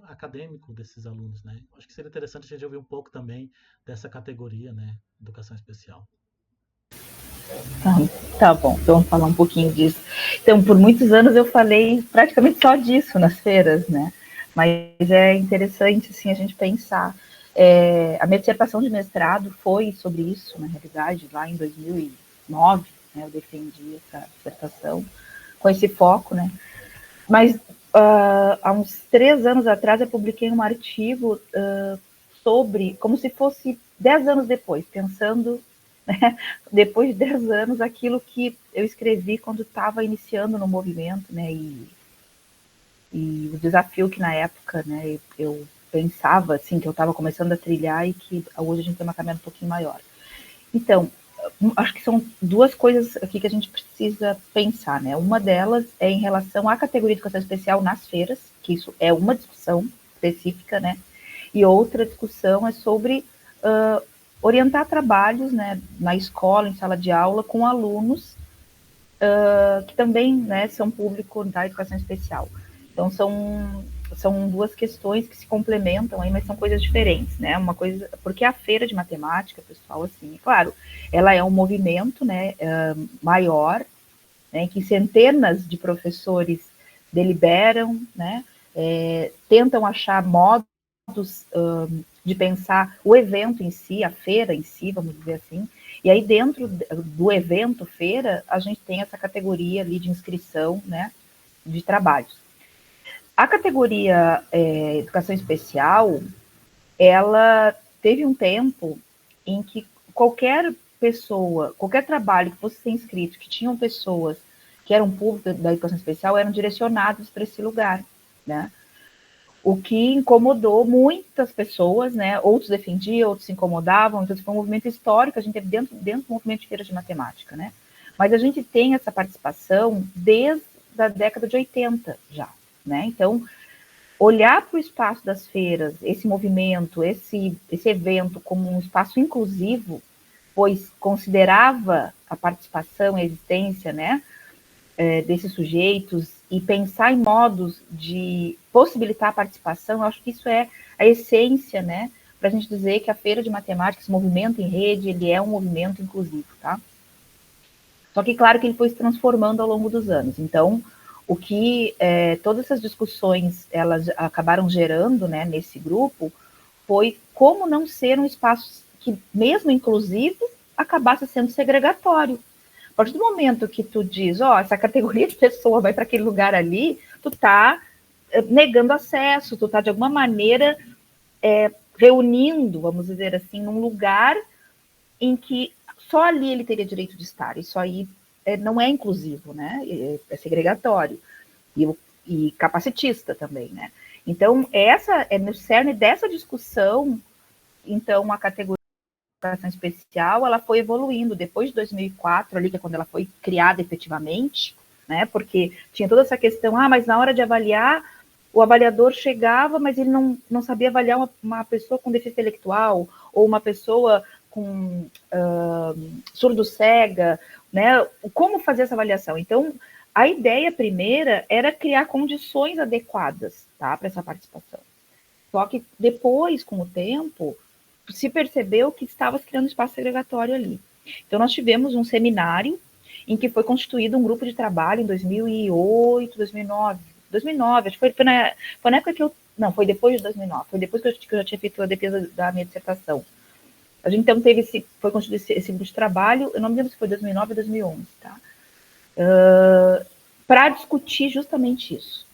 acadêmico desses alunos, né. Acho que seria interessante a gente ouvir um pouco também dessa categoria, né, educação especial. Tá bom, então vamos falar um pouquinho disso. Então, por muitos anos eu falei praticamente só disso nas feiras, né? Mas é interessante, assim, a gente pensar. A minha dissertação de mestrado foi sobre isso, na realidade, lá em 2009, né? Eu defendi essa dissertação com esse foco, né? Mas há uns 3 anos atrás eu publiquei um artigo sobre, como se fosse 10 anos depois, pensando, né, depois de 10 anos, aquilo que eu escrevi quando estava iniciando no movimento, né, e o desafio que na época, né, eu pensava, assim, que eu estava começando a trilhar e que hoje a gente tem uma caminhada um pouquinho maior. Então, acho que são 2 coisas aqui que a gente precisa pensar, né, uma delas é em relação à categoria de educação especial nas feiras, que isso é uma discussão específica, né, e outra discussão é sobre orientar trabalhos, né, na escola, em sala de aula, com alunos que também, né, são público da educação especial. Então, são 2 questões que se complementam aí, mas são coisas diferentes, né? Uma coisa, porque a feira de matemática, pessoal, assim, claro, ela é um movimento, né, maior, né, em que centenas de professores deliberam, né, tentam achar modos de pensar o evento em si, a feira em si, vamos dizer assim, e aí dentro do evento feira, a gente tem essa categoria ali de inscrição, né, de trabalhos. A categoria educação especial, ela teve um tempo em que qualquer pessoa, qualquer trabalho que fosse ser inscrito, que tinham pessoas que eram públicos da educação especial, eram direcionados para esse lugar, né? O que incomodou muitas pessoas, né? Outros defendiam, outros se incomodavam, então foi um movimento histórico, a gente teve dentro do movimento de feiras de matemática, né? Mas a gente tem essa participação desde a década de 80 já, né? Então, olhar para o espaço das feiras, esse movimento, esse evento como um espaço inclusivo, pois considerava a participação e a existência, né, desses sujeitos, e pensar em modos de possibilitar a participação, eu acho que isso é a essência, né, para a gente dizer que a Feira de Matemática, esse movimento em rede, ele é um movimento inclusivo, tá? Só que, claro, que ele foi se transformando ao longo dos anos. Então, o que todas essas discussões, elas acabaram gerando, né, nesse grupo, foi como não ser um espaço que, mesmo inclusivo, acabasse sendo segregatório. A partir do momento que tu diz, essa categoria de pessoa vai para aquele lugar ali, tu está negando acesso, tu está, de alguma maneira, reunindo, vamos dizer assim, num lugar em que só ali ele teria direito de estar. Isso aí não é inclusivo, né? É segregatório e capacitista também, né? Então, essa é no cerne dessa discussão. Então, a categoria de educação especial, ela foi evoluindo depois de 2004, ali, que é quando ela foi criada efetivamente, né? Porque tinha toda essa questão, mas na hora de avaliar, o avaliador chegava, mas ele não sabia avaliar uma pessoa com deficiência intelectual, ou uma pessoa com surdo-cega, né? Como fazer essa avaliação? Então, a ideia primeira era criar condições adequadas, tá, para essa participação. Só que depois, com o tempo, se percebeu que estava se criando um espaço segregatório ali. Então, nós tivemos um seminário em que foi constituído um grupo de trabalho em 2008, 2009, acho que foi na época que não, foi depois de 2009, foi depois que eu já tinha feito a defesa da minha dissertação. A gente, então, foi constituído esse grupo de trabalho, eu não me lembro se foi 2009 ou 2011, tá? Para discutir justamente isso.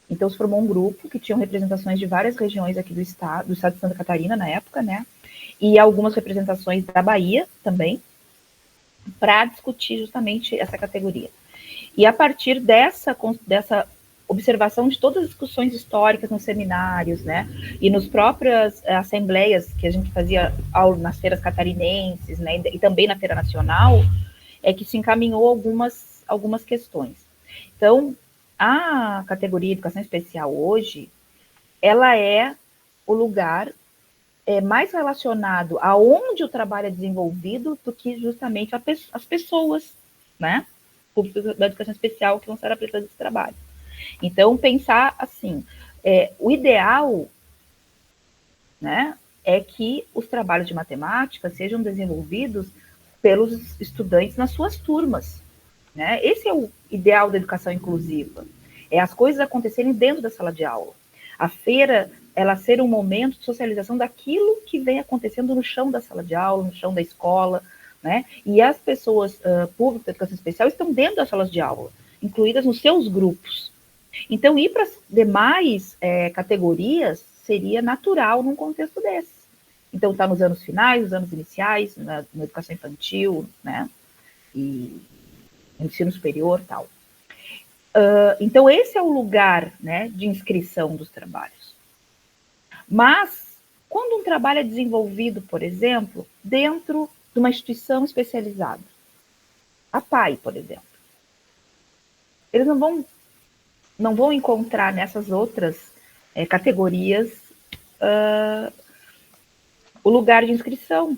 Então, se formou um grupo que tinha representações de várias regiões aqui do estado de Santa Catarina, na época, né? E algumas representações da Bahia também, para discutir justamente essa categoria. E a partir dessa observação de todas as discussões históricas nos seminários, né, e nas próprias assembleias que a gente fazia nas feiras catarinenses, né, e também na Feira Nacional, é que se encaminhou algumas questões. Então, a categoria Educação Especial hoje, ela é o lugar mais relacionado aonde o trabalho é desenvolvido do que justamente as pessoas, né, públicos da educação especial que vão estar aplicando esse trabalho. Então, pensar assim, o ideal, né, é que os trabalhos de matemática sejam desenvolvidos pelos estudantes nas suas turmas, né? Esse é o ideal da educação inclusiva, as coisas acontecerem dentro da sala de aula. A feira, ela ser um momento de socialização daquilo que vem acontecendo no chão da sala de aula, no chão da escola, né? E as pessoas públicas da educação especial estão dentro das salas de aula, incluídas nos seus grupos. Então, ir para as demais categorias seria natural num contexto desse. Então, está nos anos finais, nos anos iniciais, na educação infantil, né? E ensino superior e tal. Então, esse é o lugar, né, de inscrição dos trabalhos. Mas, quando um trabalho é desenvolvido, por exemplo, dentro de uma instituição especializada, a PAI, por exemplo, eles não vão encontrar nessas outras categorias o lugar de inscrição.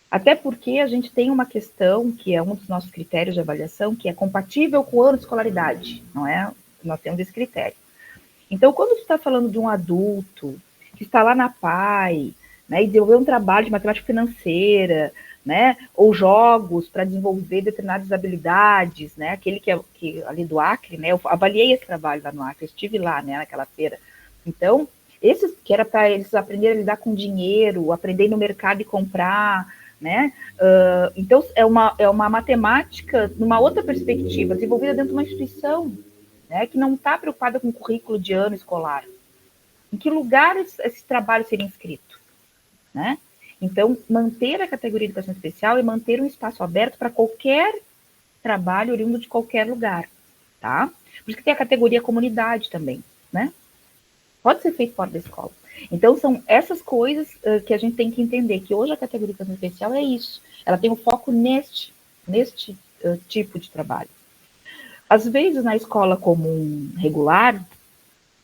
Até porque a gente tem uma questão, que é um dos nossos critérios de avaliação, que é compatível com o ano de escolaridade, não é? Nós temos esse critério. Então, quando você está falando de um adulto que está lá na PAI, né, e desenvolver um trabalho de matemática financeira, né, ou jogos para desenvolver determinadas habilidades, né, aquele que ali do Acre, né, eu avaliei esse trabalho lá no Acre, eu estive lá, né, naquela feira. Então, esses que era para eles aprenderem a lidar com dinheiro, aprender no mercado e comprar, né, então é uma matemática numa outra perspectiva, desenvolvida dentro de uma instituição, né, que não está preocupada com o currículo de ano escolar. Em que lugar esse trabalho seria inscrito, né? Então, manter a categoria de educação especial é manter um espaço aberto para qualquer trabalho oriundo de qualquer lugar, tá? Por isso que tem a categoria comunidade também, né? Pode ser feito fora da escola. Então, são essas coisas que a gente tem que entender, que hoje a categoria de educação especial é isso. Ela tem um foco neste tipo de trabalho. Às vezes, na escola comum regular,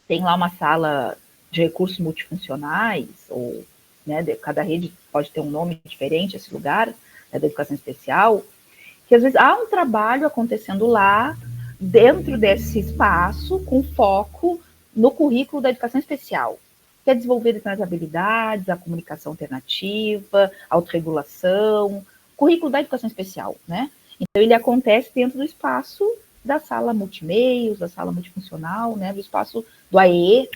tem lá uma sala de recursos multifuncionais, ou, né, cada rede pode ter um nome diferente, esse lugar, né, da educação especial, que às vezes há um trabalho acontecendo lá, dentro desse espaço, com foco no currículo da educação especial, que é desenvolver determinadas habilidades, a comunicação alternativa, a autorregulação, currículo da educação especial, né? Então, ele acontece dentro do espaço da sala multimeios, da sala multifuncional, né, do espaço do AE.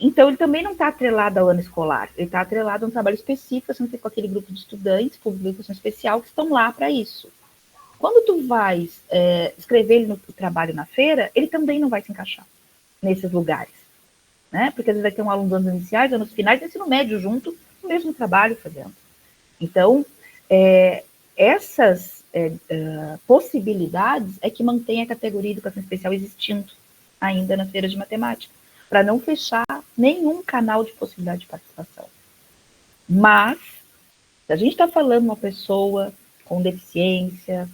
Então, ele também não está atrelado ao ano escolar, ele está atrelado a um trabalho específico, assim, com aquele grupo de estudantes, público de educação especial, que estão lá para isso. Quando tu vais escrever ele no trabalho na feira, ele também não vai se encaixar nesses lugares, né? Porque às vezes vai ter um aluno dos anos iniciais, anos finais, e ensino médio junto, no mesmo trabalho fazendo. Então, essas possibilidades é que mantém a categoria de educação especial existindo ainda nas feiras de matemática, para não fechar nenhum canal de possibilidade de participação. Mas, se a gente está falando de uma pessoa com deficiência,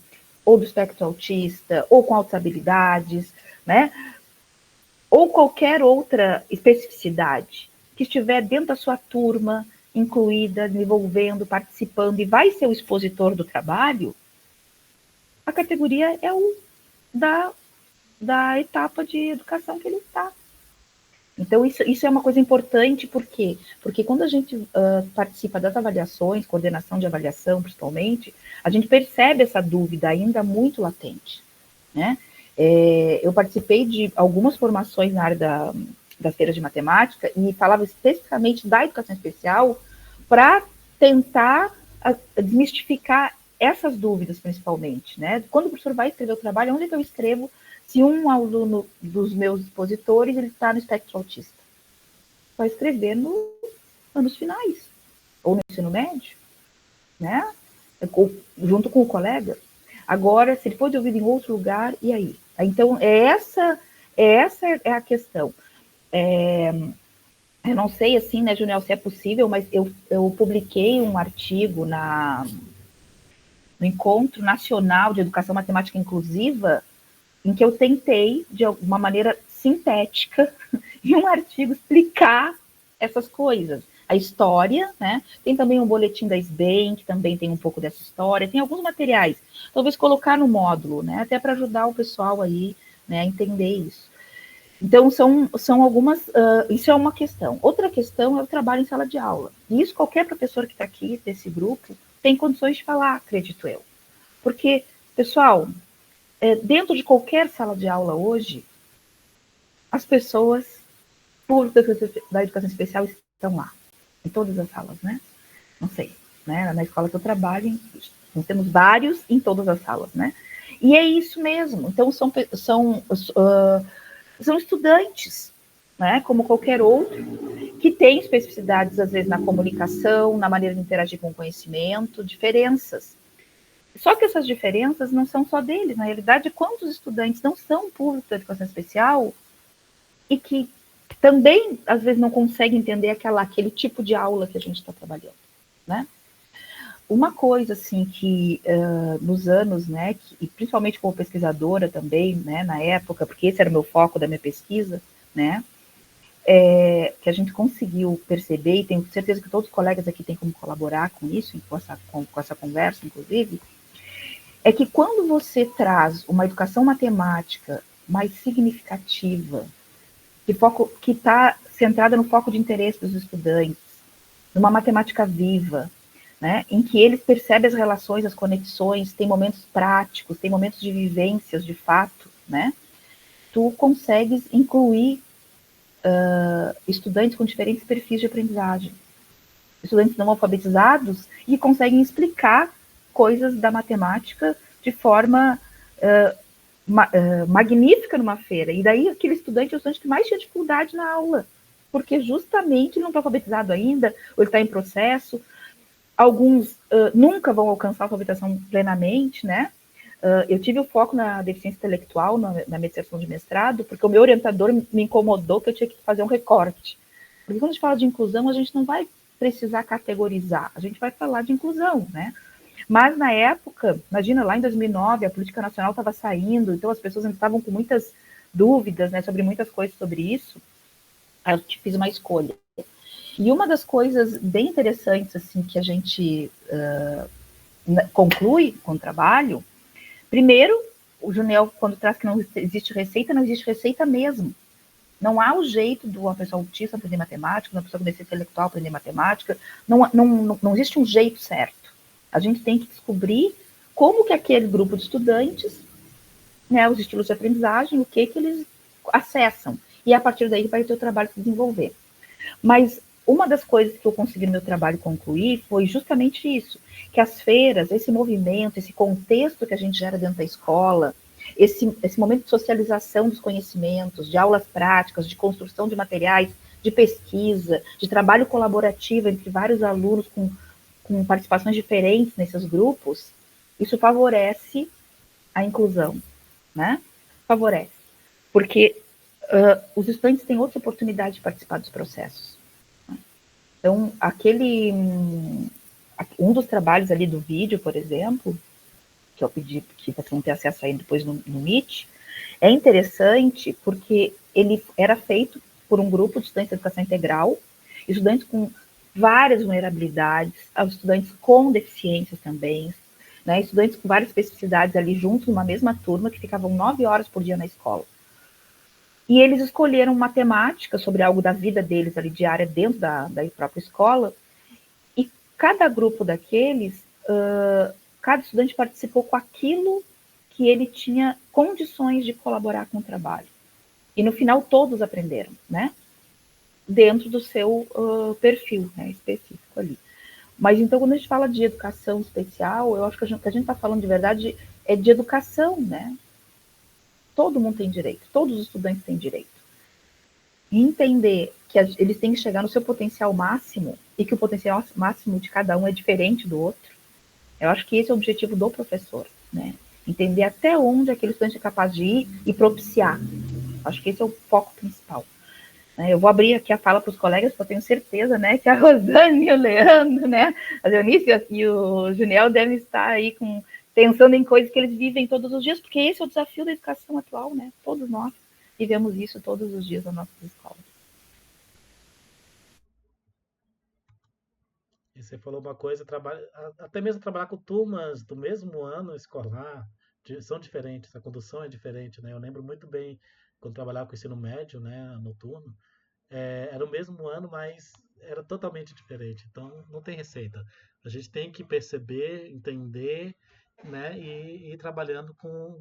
ou do espectro autista, ou com altas habilidades, né, ou qualquer outra especificidade que estiver dentro da sua turma, incluída, desenvolvendo, participando, e vai ser o expositor do trabalho, a categoria é o da etapa de educação que ele está. Então, isso é uma coisa importante, por quê? Porque quando a gente participa das avaliações, coordenação de avaliação, principalmente, a gente percebe essa dúvida ainda muito latente, né? Eu participei de algumas formações na área das feiras de matemática e falava especificamente da educação especial para tentar desmistificar essas dúvidas, principalmente, né? Quando o professor vai escrever o trabalho, onde é que eu escrevo se um aluno dos meus expositores ele está no espectro autista? Vai escrever nos anos finais, ou no ensino médio, né? Junto com o colega. Agora, se ele for desenvolvido em outro lugar, e aí? Então, essa é a questão. Eu não sei, assim, né, Juniel, se é possível, mas eu publiquei um artigo no Encontro Nacional de Educação Matemática Inclusiva, em que eu tentei, de alguma maneira, sintética, em um artigo, explicar essas coisas. A história, né? Tem também um boletim da SBEM, que também tem um pouco dessa história, tem alguns materiais, talvez colocar no módulo, né? Até para ajudar o pessoal aí, né, a entender isso. Então, são algumas, isso é uma questão. Outra questão é o trabalho em sala de aula. E isso qualquer professor que está aqui, desse grupo, tem condições de falar, acredito eu. Porque, pessoal, dentro de qualquer sala de aula hoje, as pessoas públicas da educação especial estão lá, em todas as salas, né? Não sei, né? Na escola que eu trabalho, nós temos vários em todas as salas, né? E é isso mesmo. Então, são estudantes, né? Como qualquer outro, que tem especificidades, às vezes, na comunicação, na maneira de interagir com o conhecimento, diferenças. Só que essas diferenças não são só deles. Na realidade, quantos estudantes não são públicos da educação especial e que também, às vezes, não conseguem entender aquele tipo de aula que a gente está trabalhando, né? Uma coisa, assim, que nos anos, né, e principalmente como pesquisadora também, né, na época, porque esse era o meu foco da minha pesquisa, né, que a gente conseguiu perceber, e tenho certeza que todos os colegas aqui têm como colaborar com isso, com essa conversa, inclusive, é que quando você traz uma educação matemática mais significativa, que está centrada no foco de interesse dos estudantes, numa matemática viva, né, em que eles percebem as relações, as conexões, tem momentos práticos, tem momentos de vivências, de fato, né, tu consegues incluir estudantes com diferentes perfis de aprendizagem, estudantes não alfabetizados e conseguem explicar coisas da matemática de forma magnífica numa feira. E daí aquele estudante é o estudante que mais tinha dificuldade na aula, porque justamente ele não está alfabetizado ainda, ou ele está em processo. Alguns nunca vão alcançar a alfabetização plenamente, né? Eu tive o foco na deficiência intelectual, na minha dissertação de mestrado, porque o meu orientador me incomodou que eu tinha que fazer um recorte. Porque quando a gente fala de inclusão, a gente não vai precisar categorizar, a gente vai falar de inclusão, né? Mas na época, imagina, lá em 2009, a política nacional estava saindo, então as pessoas ainda estavam com muitas dúvidas, né, sobre muitas coisas sobre isso. Aí eu fiz uma escolha. E uma das coisas bem interessantes, assim, que a gente conclui com o trabalho, primeiro, o Juniel, quando traz que não existe receita mesmo. Não há o jeito de uma pessoa autista aprender matemática, de uma pessoa com deficiência intelectual aprender matemática, não existe um jeito certo. A gente tem que descobrir como que aquele grupo de estudantes, né, os estilos de aprendizagem, o que eles acessam. E a partir daí vai ter o trabalho se desenvolver. Mas uma das coisas que eu consegui no meu trabalho concluir foi justamente isso, que as feiras, esse movimento, esse contexto que a gente gera dentro da escola, esse momento de socialização dos conhecimentos, de aulas práticas, de construção de materiais, de pesquisa, de trabalho colaborativo entre vários alunos com participações diferentes nesses grupos, isso favorece a inclusão, né? Favorece. Porque os estudantes têm outra oportunidade de participar dos processos. Né? Então, um dos trabalhos ali do vídeo, por exemplo, que eu pedi que vocês vão ter acesso aí depois no Meet, é interessante porque ele era feito por um grupo de estudantes de educação integral, estudantes com várias vulnerabilidades, estudantes com deficiências também, né, estudantes com várias especificidades ali juntos numa mesma turma, que ficavam 9 horas por dia na escola. E eles escolheram matemática sobre algo da vida deles ali diária dentro da própria escola, e cada grupo daqueles, cada estudante participou com aquilo que ele tinha condições de colaborar com o trabalho. E no final todos aprenderam, né? Dentro do seu perfil, né, específico ali. Mas então, quando a gente fala de educação especial, eu acho que a gente está falando de verdade é de educação, né? Todo mundo tem direito, todos os estudantes têm direito. E entender que eles têm que chegar no seu potencial máximo e que o potencial máximo de cada um é diferente do outro. Eu acho que esse é o objetivo do professor, né? Entender até onde aquele estudante é capaz de ir e propiciar. Acho que esse é o foco principal. Eu vou abrir aqui a fala para os colegas, porque eu tenho certeza, né, que a Rosane e o Leandro, né, a Leonice e o Juniel devem estar aí pensando em coisas que eles vivem todos os dias, porque esse é o desafio da educação atual, né, todos nós. vivemos isso todos os dias nas nossas escolas. E você falou uma coisa, até mesmo trabalhar com turmas do mesmo ano escolar são diferentes, a condução é diferente, né? Eu lembro muito bem quando trabalhava com ensino médio, né, noturno, era o mesmo ano, mas era totalmente diferente. Então, não tem receita. A gente tem que perceber, entender, né, e ir trabalhando com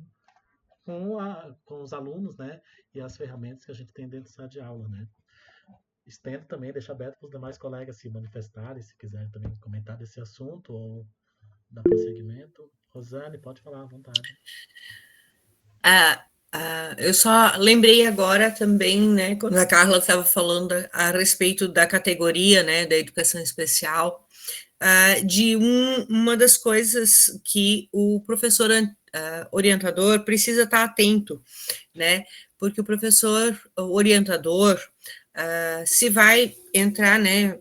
os alunos, né, e as ferramentas que a gente tem dentro da sala de aula, né. Estendo também, deixo aberto para os demais colegas se manifestarem, se quiserem também comentar desse assunto ou dar prosseguimento. Rosane, pode falar à vontade. Eu só lembrei agora também, né, quando a Carla estava falando a respeito da categoria, né, da educação especial, de uma das coisas que o professor orientador precisa estar atento, né, porque o professor orientador, se vai entrar, né,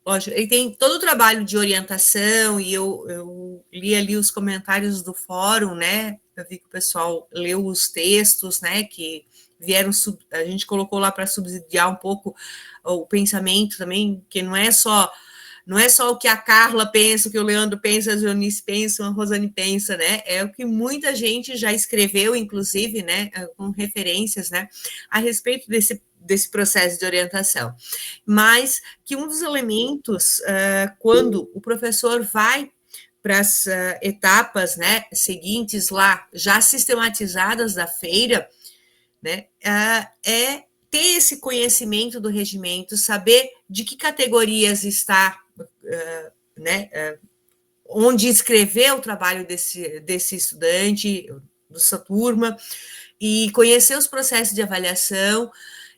lógico, ele tem todo o trabalho de orientação, e eu li ali os comentários do fórum, né, eu vi que o pessoal leu os textos, né, que vieram, a gente colocou lá para subsidiar um pouco o pensamento também, que não é só o que a Carla pensa, o que o Leandro pensa, a Eunice pensa, a Rosane pensa, né, é o que muita gente já escreveu, inclusive, né, com referências, né, a respeito desse processo de orientação, mas que um dos elementos, quando o professor vai para as etapas, né, seguintes lá, já sistematizadas da feira, né, é ter esse conhecimento do regimento, saber de que categorias está, né, onde escrever o trabalho desse estudante, dessa turma, e conhecer os processos de avaliação,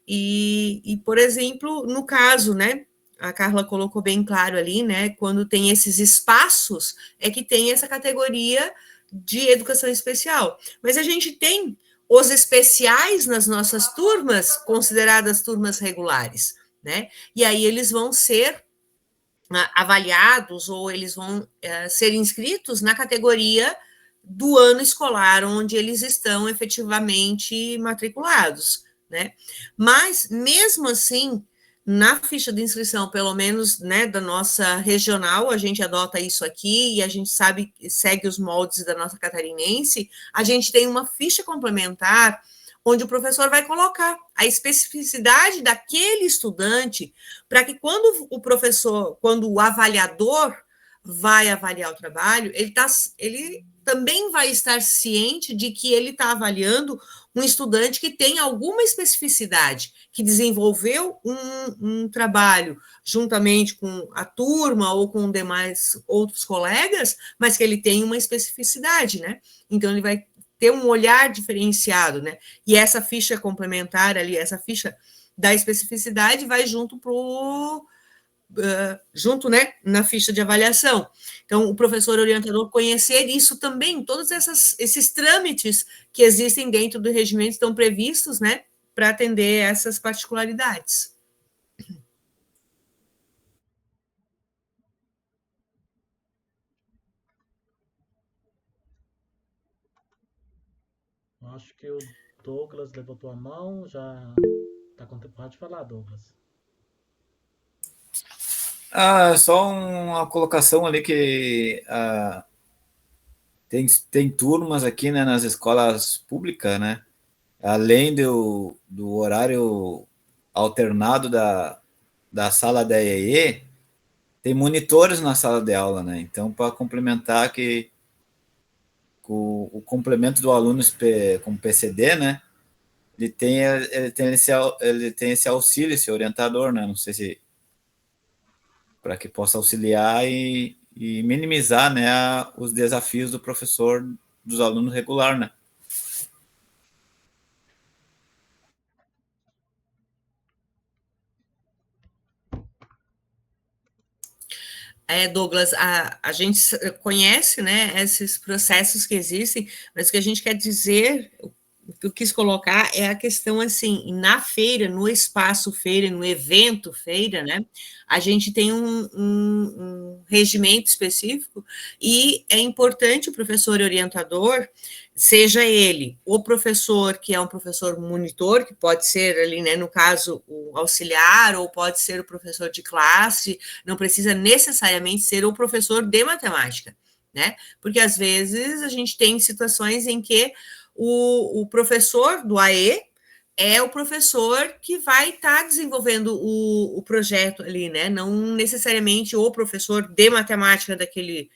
e, por exemplo, no caso, né, a Carla colocou bem claro ali, né, quando tem esses espaços, é que tem essa categoria de educação especial. Mas a gente tem os especiais nas nossas turmas, consideradas turmas regulares, né, e aí eles vão ser avaliados, ou eles vão ser inscritos na categoria do ano escolar, onde eles estão efetivamente matriculados, né? Mas, mesmo assim, na ficha de inscrição, pelo menos, né, da nossa regional, a gente adota isso aqui, e a gente sabe, segue os moldes da nossa catarinense, a gente tem uma ficha complementar, onde o professor vai colocar a especificidade daquele estudante, para que quando o avaliador vai avaliar o trabalho, ele também vai estar ciente de que ele está avaliando um estudante que tem alguma especificidade, que desenvolveu um trabalho juntamente com a turma ou com demais outros colegas, mas que ele tem uma especificidade, né? Então, ele vai ter um olhar diferenciado, né? E essa ficha complementar ali, essa ficha da especificidade vai junto né, na ficha de avaliação. Então, o professor orientador conhecer isso também, todos esses trâmites que existem dentro do regimento estão previstos, né, para atender essas particularidades. Acho que o Douglas levantou a mão, já tá com tempo. Pode falar, Douglas. Só uma colocação ali que tem turmas aqui, né, nas escolas públicas, né, além do horário alternado da sala da EE, tem monitores na sala de aula, né, então para complementar que o complemento do aluno com PCD, né, ele tem esse auxílio, esse orientador, né, não sei se para que possa auxiliar e minimizar, né, os desafios do professor dos alunos regular, né. Douglas, a gente conhece, né, esses processos que existem, mas o que a gente quer dizer, que eu quis colocar é a questão, assim, na feira, no espaço feira, no evento feira, né, a gente tem um regimento específico e é importante o professor orientador, seja ele o professor que é um professor monitor, que pode ser ali, né, no caso, o auxiliar, ou pode ser o professor de classe, não precisa necessariamente ser o professor de matemática, né, porque às vezes a gente tem situações em que o professor do AE é o professor que vai estar desenvolvendo o projeto ali, né? Não necessariamente o professor de matemática daquele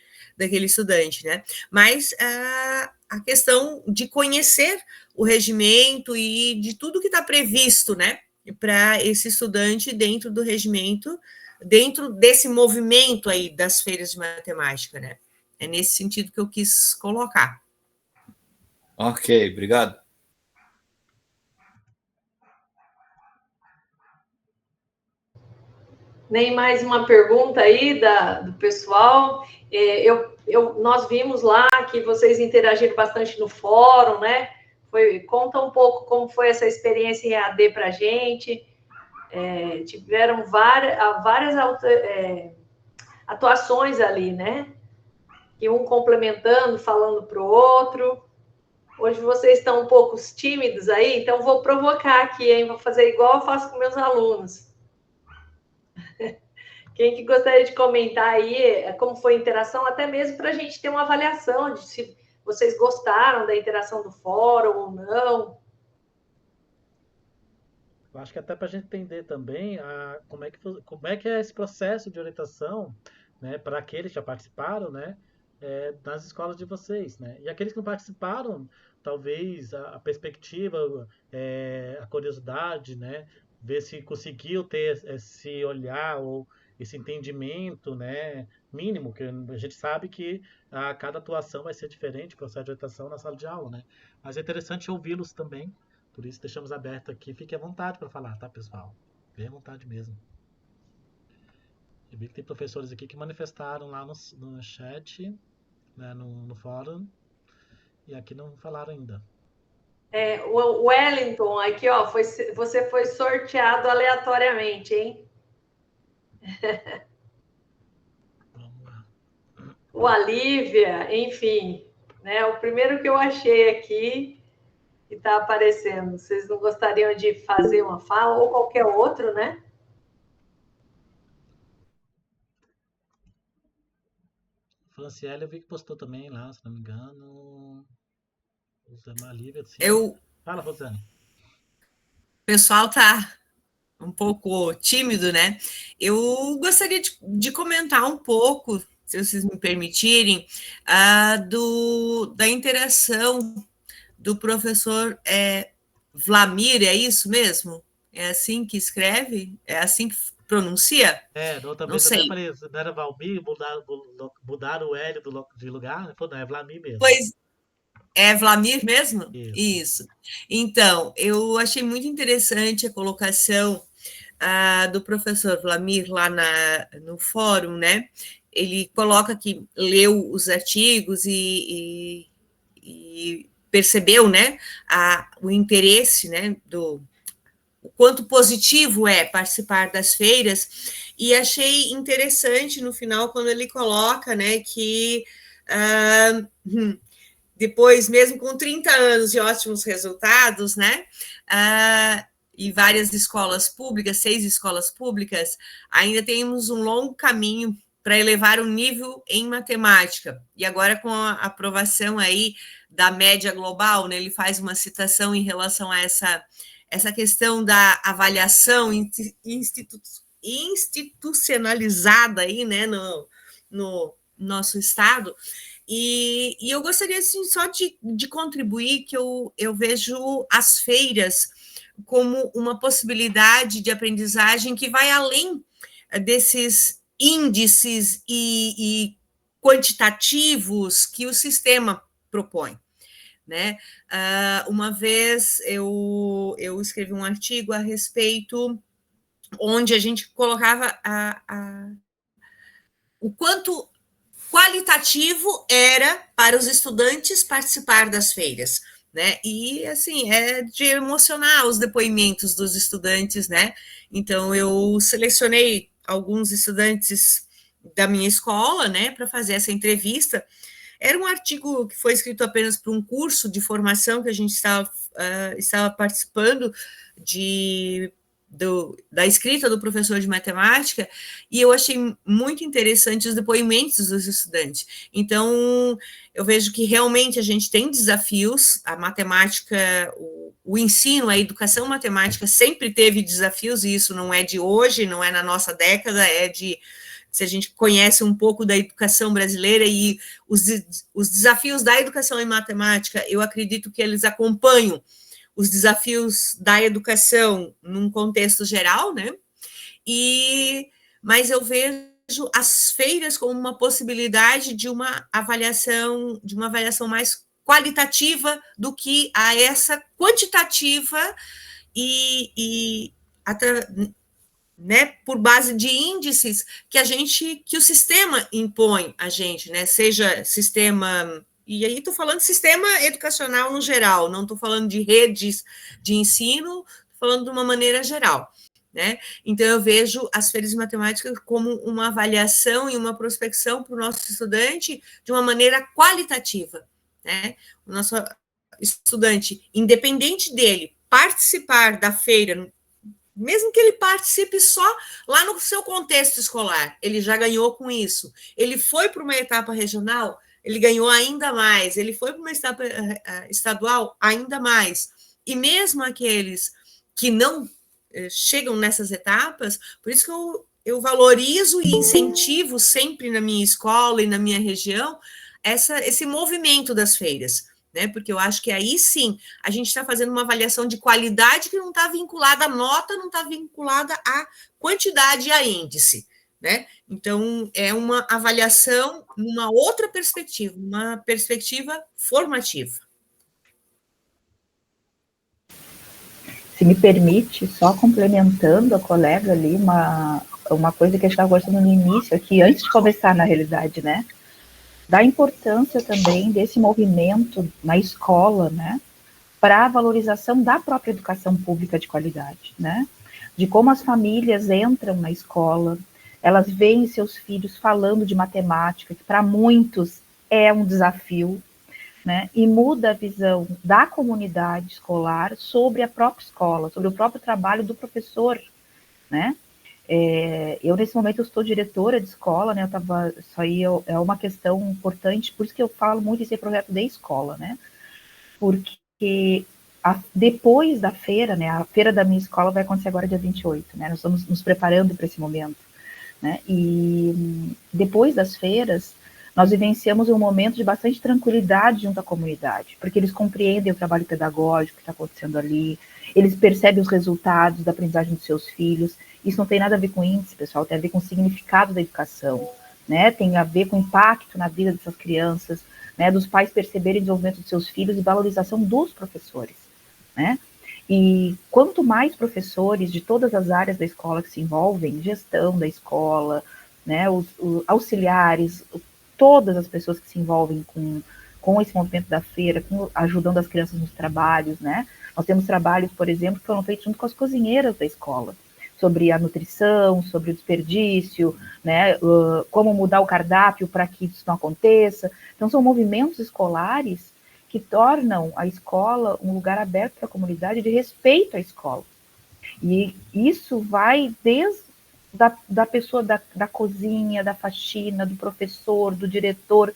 estudante, né? Mas a questão de conhecer o regimento e de tudo que está previsto, né? Para esse estudante dentro do regimento, dentro desse movimento aí das feiras de matemática, né? É nesse sentido que eu quis colocar. Ok, obrigado. Nem mais uma pergunta aí do pessoal. Nós vimos lá que vocês interagiram bastante no fórum, né? Conta um pouco como foi essa experiência em EAD para a gente. Tiveram várias atuações ali, né? E um complementando, falando para o outro. Hoje vocês estão um pouco tímidos aí, então vou provocar aqui, hein? Vou fazer igual eu faço com meus alunos. Quem que gostaria de comentar aí como foi a interação, até mesmo para a gente ter uma avaliação de se vocês gostaram da interação do fórum ou não? Eu acho que até para a gente entender também como é que é esse processo de orientação, né, para aqueles que já participaram, né, nas escolas de vocês, né? E aqueles que não participaram, talvez a perspectiva, a curiosidade, né, ver se conseguiu ter esse olhar ou esse entendimento, né, mínimo, que a gente sabe que cada atuação vai ser diferente, o processo de orientação na sala de aula, né? Mas é interessante ouvi-los também, por isso deixamos aberto aqui. Fique à vontade para falar, tá, pessoal? Bem à vontade mesmo. Eu vi que tem professores aqui que manifestaram lá no chat, né, no fórum, e aqui não falaram ainda. O Wellington, aqui, ó, você foi sorteado aleatoriamente, hein? O Alívia, enfim, né? O primeiro que eu achei aqui que está aparecendo. Vocês não gostariam de fazer uma fala ou qualquer outro, né? Franciele, eu vi que postou também lá, se não me engano. Alívia, sim. Fala, Rosane. O pessoal tá um pouco tímido, né? Eu gostaria de comentar um pouco, se vocês me permitirem, da interação do professor Vlamir, é isso mesmo? É assim que escreve? É assim que pronuncia? Da outra vez até apareceu, não era Valmir, mudaram o L de lugar, né? Pô, não, é Vlamir mesmo. Pois é Vlamir mesmo? Isso. Então, eu achei muito interessante a colocação do professor Vlamir lá no fórum, né? Ele coloca que leu os artigos e percebeu, né, o interesse, né, o quanto positivo é participar das feiras, e achei interessante no final quando ele coloca, né, que depois, mesmo com 30 anos de ótimos resultados, né, e várias escolas públicas, 6 escolas públicas, ainda temos um longo caminho para elevar o nível em matemática. E agora, com a aprovação aí da média global, né, ele faz uma citação em relação a essa questão da avaliação institucionalizada aí, né, no nosso estado. E eu gostaria, assim, só de contribuir, que eu vejo as feiras como uma possibilidade de aprendizagem que vai além desses índices e quantitativos que o sistema propõe, né? Uma vez eu escrevi um artigo a respeito, onde a gente colocava o quanto qualitativo era para os estudantes participar das feiras, né? E, assim, é de emocionar os depoimentos dos estudantes, né? Então, eu selecionei alguns estudantes da minha escola, né, para fazer essa entrevista. Era um artigo que foi escrito apenas para um curso de formação que a gente estava participando da escrita do professor de matemática, e eu achei muito interessante os depoimentos dos estudantes. Então, eu vejo que realmente a gente tem desafios, a matemática, o ensino, a educação matemática sempre teve desafios, e isso não é de hoje, não é na nossa década, se a gente conhece um pouco da educação brasileira e os desafios da educação em matemática, eu acredito que eles acompanham os desafios da educação num contexto geral, né? Mas eu vejo as feiras como uma possibilidade de uma avaliação mais qualitativa do que a essa quantitativa né, por base de índices que o sistema impõe a gente, né? Seja sistema. E aí estou falando de sistema educacional no geral, não estou falando de redes de ensino, estou falando de uma maneira geral, né? Então, eu vejo as feiras de matemática como uma avaliação e uma prospecção para o nosso estudante de uma maneira qualitativa, né? O nosso estudante, independente dele participar da feira, mesmo que ele participe só lá no seu contexto escolar, ele já ganhou com isso. Ele foi para uma etapa regional, ele ganhou ainda mais. Ele foi para uma etapa estadual, ainda mais. E mesmo aqueles que não chegam nessas etapas, por isso que eu valorizo e incentivo sempre na minha escola e na minha região esse movimento das feiras, né? Porque eu acho que aí sim a gente está fazendo uma avaliação de qualidade que não está vinculada à nota, não está vinculada à quantidade e a índice, né? Então, é uma avaliação numa outra perspectiva, uma perspectiva formativa. Se me permite, só complementando a colega ali, uma coisa que a gente estava conversando no início aqui, antes de começar na realidade, né? Da importância também desse movimento na escola, né, para a valorização da própria educação pública de qualidade, né, de como as famílias entram na escola, elas veem seus filhos falando de matemática, que para muitos é um desafio, né, e muda a visão da comunidade escolar sobre a própria escola, sobre o próprio trabalho do professor, né. Eu, nesse momento, eu estou diretora de escola, né, isso aí é uma questão importante, por isso que eu falo muito desse projeto de escola, né, porque depois da feira, né, a feira da minha escola vai acontecer agora dia 28, né, nós estamos nos preparando para esse momento, né, e depois das feiras, nós vivenciamos um momento de bastante tranquilidade junto à comunidade, porque eles compreendem o trabalho pedagógico que está acontecendo ali, eles percebem os resultados da aprendizagem dos seus filhos. Isso não tem nada a ver com índice, pessoal, tem a ver com o significado da educação, né? Tem a ver com o impacto na vida dessas crianças, né? Dos pais perceberem o desenvolvimento dos seus filhos e valorização dos professores, né? E quanto mais professores de todas as áreas da escola que se envolvem, gestão da escola, né? Os auxiliares, todas as pessoas que se envolvem com esse movimento da feira, ajudando as crianças nos trabalhos, né? Nós temos trabalhos, por exemplo, que foram feitos junto com as cozinheiras da escola, sobre a nutrição, sobre o desperdício, né, como mudar o cardápio para que isso não aconteça. Então, são movimentos escolares que tornam a escola um lugar aberto para a comunidade de respeito à escola. E isso vai desde da pessoa da cozinha, da faxina, do professor, do diretor.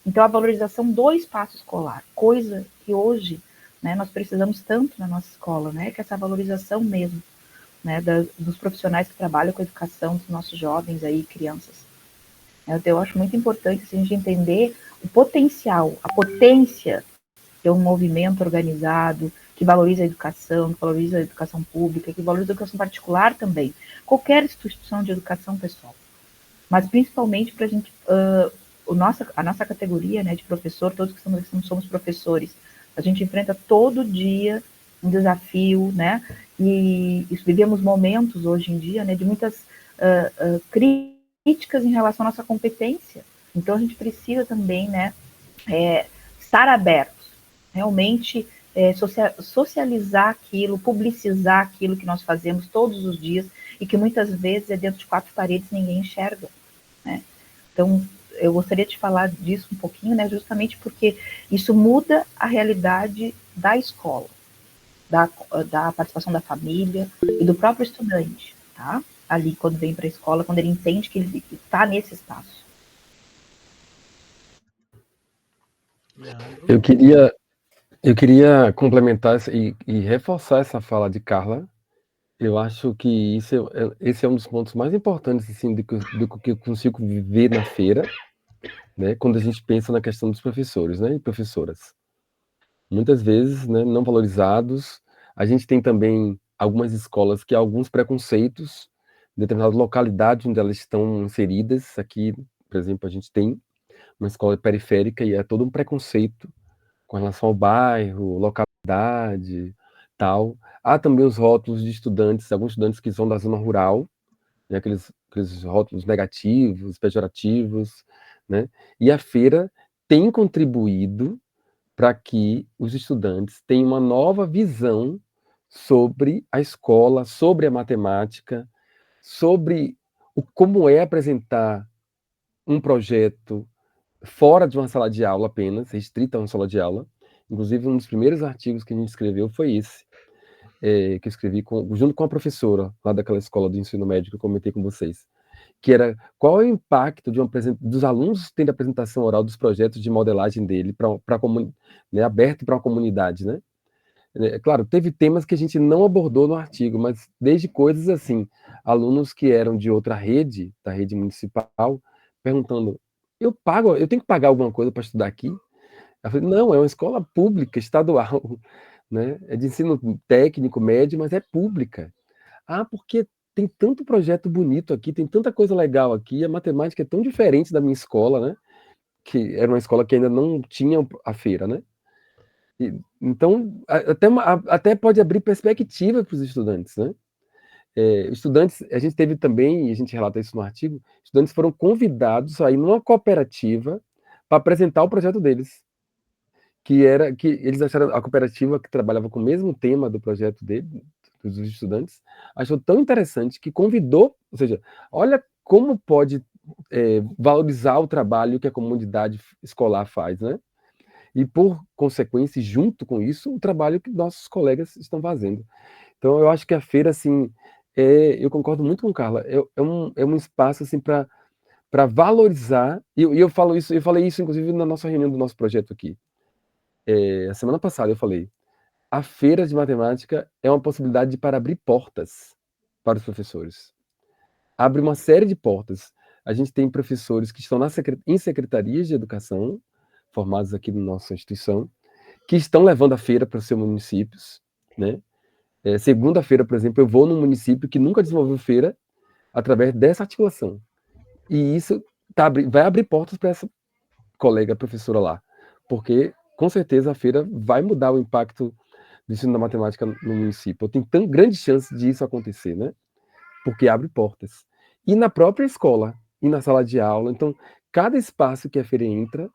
Então, a valorização do espaço escolar, coisa que hoje, né, nós precisamos tanto na nossa escola, né, que essa valorização mesmo, né, dos profissionais que trabalham com a educação dos nossos jovens aí, crianças. Eu acho muito importante a gente entender o potencial, a potência de um movimento organizado que valoriza a educação, que valoriza a educação pública, que valoriza a educação particular também. Qualquer instituição de educação, pessoal. Mas principalmente para a gente, a nossa categoria, né, de professor, todos que somos professores, a gente enfrenta todo dia um desafio, né, e vivemos momentos hoje em dia, né, de muitas críticas em relação à nossa competência. Então, a gente precisa também, né, estar abertos, realmente socializar aquilo, publicizar aquilo que nós fazemos todos os dias e que muitas vezes é dentro de 4 paredes e ninguém enxerga, né? Então, eu gostaria de falar disso um pouquinho, né, justamente porque isso muda a realidade da escola, da participação da família e do próprio estudante, tá? Ali, quando vem para a escola, quando ele entende que ele está nesse espaço. Eu queria complementar e reforçar essa fala de Carla. Eu acho que esse é um dos pontos mais importantes assim, do que eu consigo viver na feira, né, quando a gente pensa na questão dos professores, né, e professoras. Muitas vezes, né, não valorizados. A gente tem também algumas escolas que há alguns preconceitos em determinada localidade onde elas estão inseridas. Aqui, por exemplo, a gente tem uma escola periférica e é todo um preconceito com relação ao bairro, localidade, tal. Há também os rótulos de estudantes, alguns estudantes que são da zona rural, né, aqueles rótulos negativos, pejorativos, né? E a feira tem contribuído para que os estudantes tenham uma nova visão sobre a escola, sobre a matemática, sobre como é apresentar um projeto fora de uma sala de aula apenas, restrita a uma sala de aula. Inclusive, um dos primeiros artigos que a gente escreveu foi esse, que eu escrevi junto com a professora lá daquela escola do ensino médio que eu comentei com vocês, que era qual é o impacto dos alunos tendo a apresentação oral dos projetos de modelagem dele né, aberto para uma comunidade, né? Claro, teve temas que a gente não abordou no artigo, mas desde coisas assim, alunos que eram de outra rede, da rede municipal, perguntando: eu tenho que pagar alguma coisa para estudar aqui? Eu falei: não, é uma escola pública, estadual, né? É de ensino técnico, médio, mas é pública. Ah, porque tem tanto projeto bonito aqui, tem tanta coisa legal aqui, a matemática é tão diferente da minha escola, né? Que era uma escola que ainda não tinha a feira, né? Então, até pode abrir perspectiva para os estudantes, né? Estudantes, a gente teve também, e a gente relata isso no artigo, estudantes foram convidados a ir numa cooperativa para apresentar o projeto deles, que eles acharam a cooperativa que trabalhava com o mesmo tema do projeto dos estudantes, achou tão interessante que convidou, ou seja, olha como pode valorizar o trabalho que a comunidade escolar faz, né? E, por consequência, junto com isso, o trabalho que nossos colegas estão fazendo. Então, eu acho que a feira, assim, eu concordo muito com Carla, é um espaço, assim, para valorizar, e eu falei isso, inclusive, na nossa reunião do nosso projeto aqui. A semana passada eu falei, a feira de matemática é uma possibilidade para abrir portas para os professores. Abre uma série de portas. A gente tem professores que estão em secretarias de educação, formados aqui na nossa instituição, que estão levando a feira para os seus municípios, né? Segunda-feira, por exemplo, eu vou num município que nunca desenvolveu feira através dessa articulação. E isso vai abrir portas para essa colega professora lá, porque, com certeza, a feira vai mudar o impacto do ensino da matemática no município. Tem tão grande chance de isso acontecer, né? Porque abre portas. E na própria escola, e na sala de aula. Então, cada espaço que a feira entra,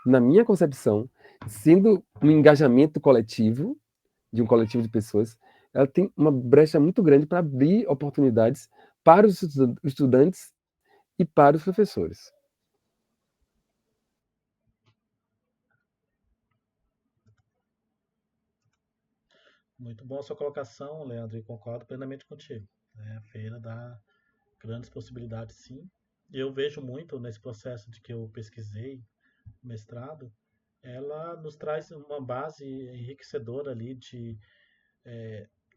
na minha concepção, sendo um engajamento coletivo, de um coletivo de pessoas, ela tem uma brecha muito grande para abrir oportunidades para os estudantes e para os professores. Muito boa a sua colocação, Leandro, e concordo plenamente contigo. A feira dá grandes possibilidades, sim. Eu vejo muito nesse processo de que eu pesquisei, mestrado, ela nos traz uma base enriquecedora ali de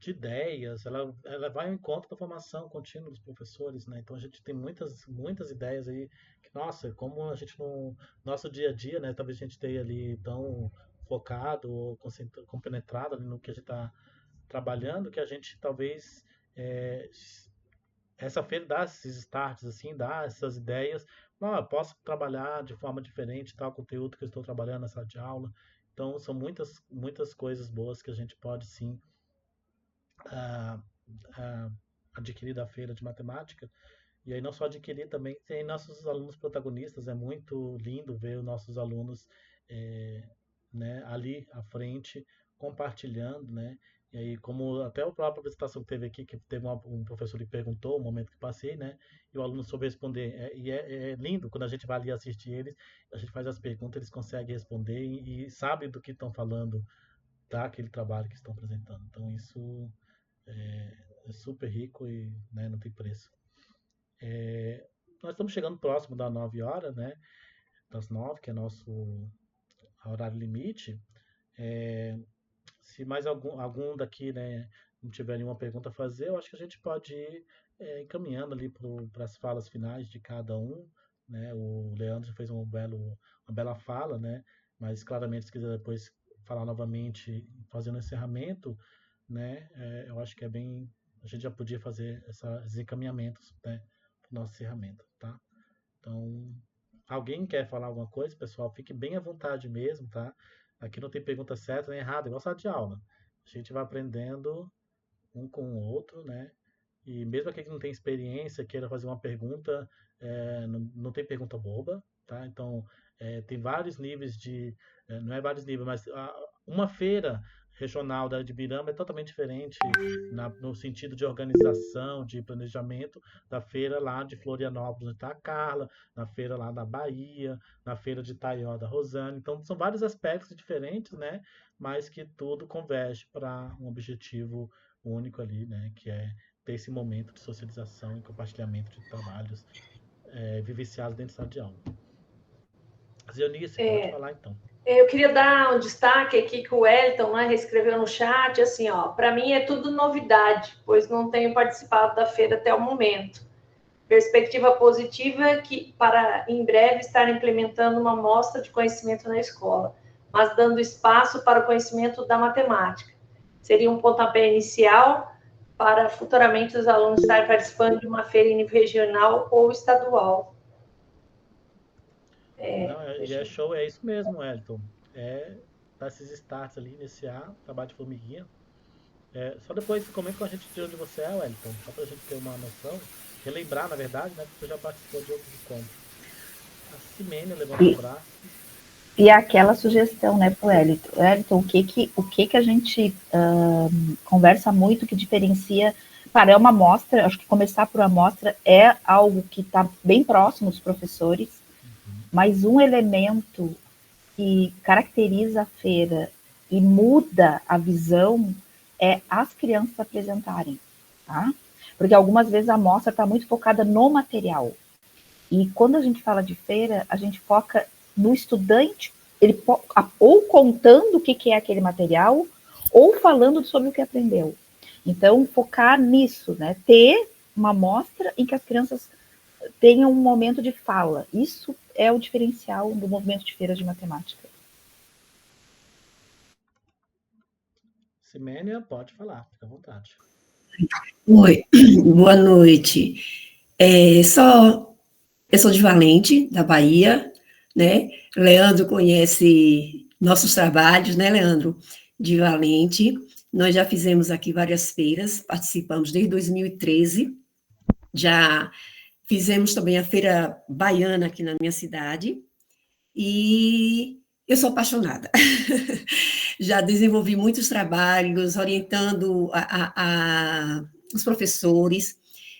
ideias, ela vai ao encontro da formação contínua dos professores, né? Então a gente tem muitas ideias aí que, nossa, como a gente no nosso dia a dia, né? Talvez a gente esteja ali tão focado ou compenetrado ali no que a gente está trabalhando, que a gente talvez essa feira dá esses starts, assim, dá essas ideias. Eu posso trabalhar de forma diferente tal conteúdo que eu estou trabalhando na sala de aula. Então são muitas coisas boas que a gente pode sim adquirir da feira de matemática. E aí não só adquirir, também tem nossos alunos protagonistas. É muito lindo ver os nossos alunos né, ali à frente compartilhando, né? E aí, como até a própria apresentação que teve aqui, que teve um professor que perguntou, o momento que passei, né? E o aluno soube responder. É lindo quando a gente vai ali assistir eles, a gente faz as perguntas, eles conseguem responder e sabem do que estão falando, daquele trabalho que estão apresentando. Então, isso é super rico e, né, não tem preço. Nós estamos chegando próximo das 9 horas, né? Das 9, que é nosso horário limite. Se mais algum daqui, né, não tiver nenhuma pergunta a fazer, eu acho que a gente pode ir encaminhando ali para as falas finais de cada um, né? O Leandro fez uma bela fala, né? Mas claramente, se quiser depois falar novamente, fazendo encerramento, né? Eu acho que a gente já podia fazer esses encaminhamentos, né, para o nosso encerramento, tá? Então, alguém quer falar alguma coisa, pessoal? Fique bem à vontade mesmo, tá? Aqui não tem pergunta certa nem errada, igual sala de aula. A gente vai aprendendo um com o outro, né? E mesmo aquele que não tem experiência, queira fazer uma pergunta, não tem pergunta boba, tá? Então, tem vários níveis não é vários níveis, mas uma feira regional de Birama é totalmente diferente no sentido de organização, de planejamento da feira lá de Florianópolis, onde está a Carla, na feira lá da Bahia, na feira de Itaió da Rosane. Então, são vários aspectos diferentes, né? Mas que tudo converge para um objetivo único ali, né? Que é ter esse momento de socialização e compartilhamento de trabalhos vivenciados dentro da sala de aula. Zionice, pode falar então. Eu queria dar um destaque aqui que o Wellington, né, escreveu no chat, assim, para mim é tudo novidade, pois não tenho participado da feira até o momento. Perspectiva positiva é que para em breve estar implementando uma mostra de conhecimento na escola, mas dando espaço para o conhecimento da matemática. Seria um pontapé inicial para futuramente os alunos estarem participando de uma feira em nível regional ou estadual. É show, é isso mesmo, Wellington. Dar esses starts ali, iniciar, trabalho de formiguinha. Só depois comenta com a gente de onde você é, Wellington, só pra gente ter uma noção, relembrar, na verdade, né, porque você já participou de outros encontros. A Simene levantou o braço. E aquela sugestão, né, pro Wellington. Wellington, o que a gente conversa muito, que diferencia, é uma amostra, acho que começar por amostra é algo que está bem próximo dos professores, mas um elemento que caracteriza a feira e muda a visão é as crianças apresentarem, tá? Porque algumas vezes a amostra está muito focada no material. E quando a gente fala de feira, a gente foca no estudante, ele ou contando o que é aquele material, ou falando sobre o que aprendeu. Então, focar nisso, né? Ter uma amostra em que as crianças tenham um momento de fala. Isso é o diferencial do movimento de feira de matemática. Simênia, pode falar, fica à vontade. Oi, boa noite. Eu sou de Valente, da Bahia, né? Leandro conhece nossos trabalhos, né, Leandro? De Valente. Nós já fizemos aqui várias feiras, participamos desde 2013, já fizemos também a Feira Baiana aqui na minha cidade, e eu sou apaixonada. Já desenvolvi muitos trabalhos, orientando os professores,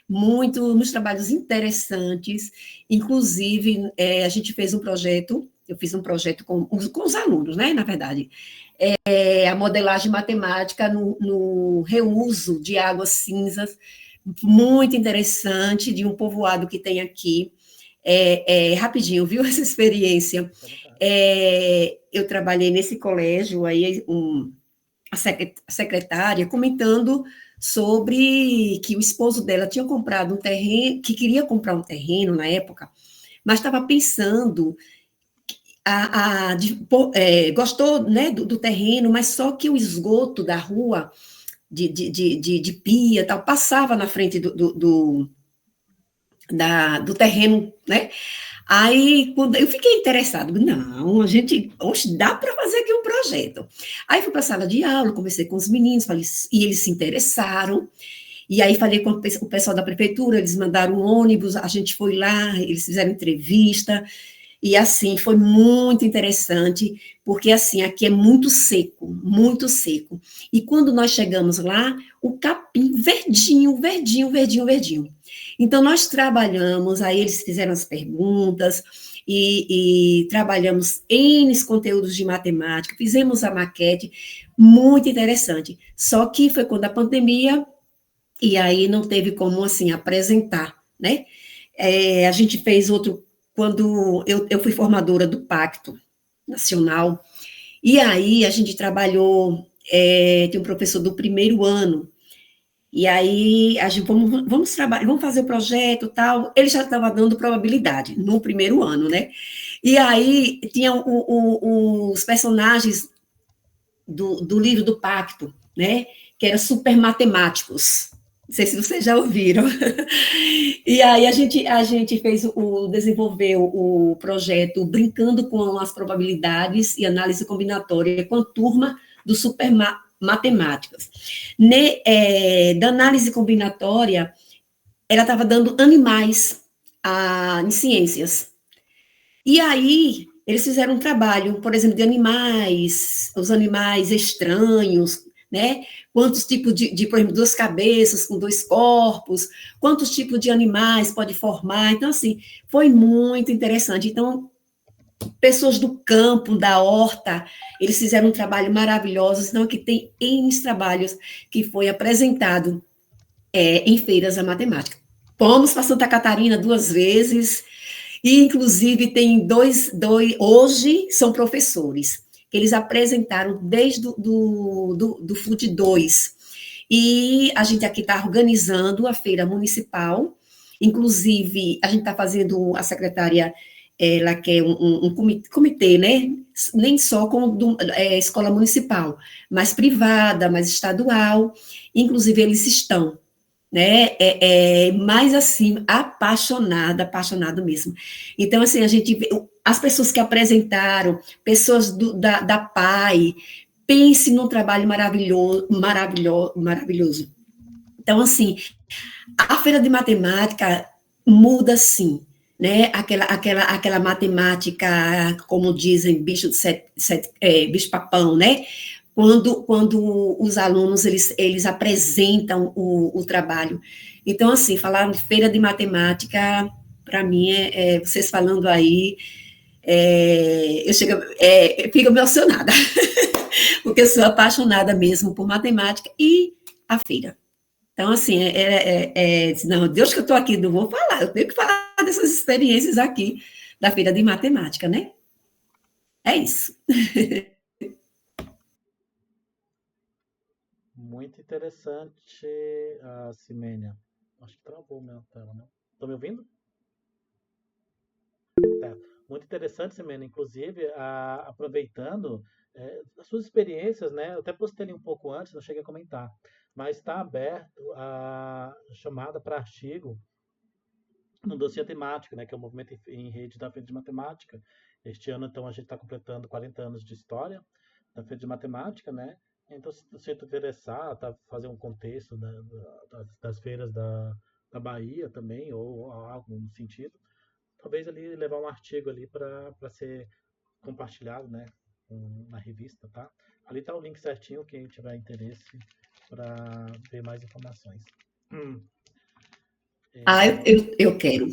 muitos trabalhos interessantes, inclusive a gente fez um projeto, eu fiz um projeto com os alunos, né, na verdade, a modelagem matemática no reuso de águas cinzas, muito interessante, de um povoado que tem aqui. Rapidinho, viu, essa experiência? Eu trabalhei nesse colégio, aí a secretária comentando sobre que o esposo dela tinha comprado um terreno, que queria comprar um terreno na época, mas estava pensando, gostou, né, do terreno, mas só que o esgoto da rua, de pia, tal, passava na frente do terreno, né? Aí, quando eu fiquei interessada, não, dá para fazer aqui um projeto. Aí fui para a sala de aula, conversei com os meninos, e eles se interessaram, e aí falei com o pessoal da prefeitura, eles mandaram um ônibus, a gente foi lá, eles fizeram entrevista, E assim, foi muito interessante, porque assim, aqui é muito seco, muito seco. E quando nós chegamos lá, o capim verdinho, verdinho, verdinho, verdinho. Então, nós trabalhamos, aí eles fizeram as perguntas, e trabalhamos N conteúdos de matemática, fizemos a maquete, muito interessante. Só que foi quando a pandemia, e aí não teve como, assim, apresentar, né? A gente fez outro, quando eu fui formadora do Pacto Nacional, e aí a gente trabalhou, tem um professor do primeiro ano, e aí a gente, vamos trabalhar, vamos fazer o projeto e tal, ele já estava dando probabilidade no primeiro ano, né? E aí tinha os personagens do livro do Pacto, né? Que eram super matemáticos. Não sei se vocês já ouviram. E aí a gente desenvolveu o projeto Brincando com as Probabilidades e Análise Combinatória com a turma do Super Matemáticas. Da análise combinatória, ela estava dando animais em ciências. E aí, eles fizeram um trabalho, por exemplo, de animais, os animais estranhos, né? Quantos tipos por exemplo, 2 cabeças com 2 corpos, quantos tipos de animais pode formar. Então, assim, foi muito interessante. Então, pessoas do campo, da horta, eles fizeram um trabalho maravilhoso. Então, aqui tem N trabalhos que foi apresentado em feiras da matemática. Fomos para Santa Catarina 2 vezes, e, inclusive, tem hoje são professores, que eles apresentaram desde do FUT 2. E a gente aqui está organizando a feira municipal, inclusive, a gente está fazendo, a secretária, ela quer um comitê, né? Nem só com escola municipal, mas privada, mais estadual, inclusive eles estão, né, mais assim, apaixonado mesmo. Então, assim, a gente vê, as pessoas que apresentaram, pessoas da PAI, pense num trabalho maravilhoso. Então, assim, a feira de matemática muda, sim, né, aquela matemática, como dizem, bicho papão, né, quando os alunos, eles apresentam o trabalho. Então, assim, falar de feira de matemática, para mim, vocês falando aí, eu fico emocionada, porque eu sou apaixonada mesmo por matemática e a feira. Então, assim, não, Deus que eu estou aqui, não vou falar, eu tenho que falar dessas experiências aqui da feira de matemática, né? É isso. Muito interessante, Simênia. Acho que travou minha tela, né? Estão me ouvindo? Muito interessante, Simênia. Inclusive, aproveitando as suas experiências, né? Eu até postei ali um pouco antes, não cheguei a comentar. Mas está aberto a chamada para artigo no dossiê temático, né? Que é o movimento em rede da Feira de Matemática. Este ano, então, a gente está completando 40 anos de história da Feira de Matemática, né? Então, se você te interessar, tá, fazer um contexto das feiras da Bahia também, ou algo no sentido, talvez ali levar um artigo ali para ser compartilhado, né, na revista, tá? Ali tá o link certinho, quem tiver interesse para ver mais informações. Eu quero.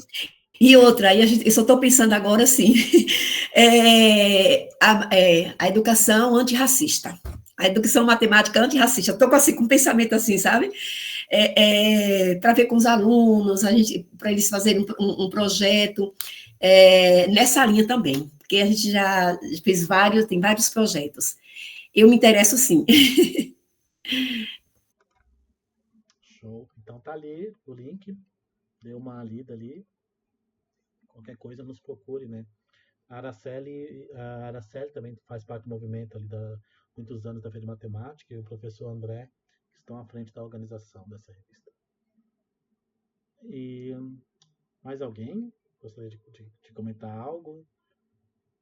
E outra, aí eu só estou pensando agora assim, a educação antirracista, a educação matemática antirracista, estou assim, com um pensamento assim, sabe? Para ver com os alunos, para eles fazerem um projeto nessa linha também, porque a gente já fez tem vários projetos. Eu me interesso sim. Show. Então tá ali o link, dê uma lida ali. Qualquer coisa nos procure, né? A Araceli também faz parte do movimento ali muitos anos da Feira de Matemática, e o professor André, que estão à frente da organização dessa revista. E mais alguém gostaria de comentar algo?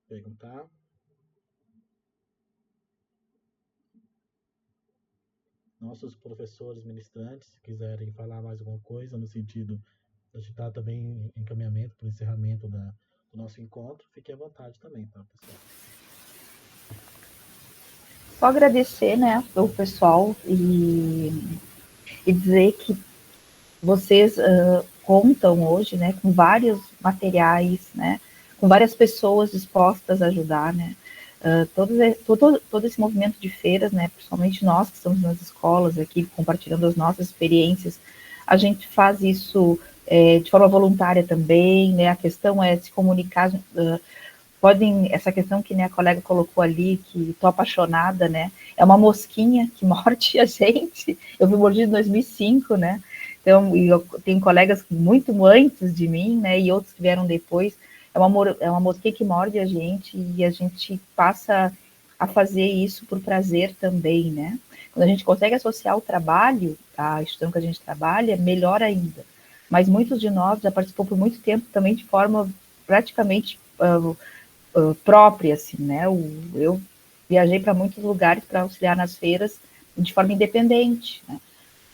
Perguntar? Nossos professores ministrantes, se quiserem falar mais alguma coisa no sentido de a gente estar também em encaminhamento para o encerramento do nosso encontro, fique à vontade também, tá, pessoal? Só agradecer, né, o pessoal e dizer que vocês contam hoje, né, com vários materiais, né, com várias pessoas dispostas a ajudar, né, todo esse movimento de feiras, né, principalmente nós que estamos nas escolas aqui, compartilhando as nossas experiências, a gente faz isso de forma voluntária também, né, a questão é se comunicar, essa questão que, né, a colega colocou ali, que tô apaixonada, né, é uma mosquinha que morde a gente, eu fui mordida em 2005, né, então, e eu tenho colegas muito antes de mim, né, e outros que vieram depois, é uma mosquinha que morde a gente, e a gente passa a fazer isso por prazer também, né, quando a gente consegue associar o trabalho, a instituição que a gente trabalha, melhor ainda, mas muitos de nós já participou por muito tempo também de forma praticamente própria, assim, né, eu viajei para muitos lugares para auxiliar nas feiras de forma independente, né,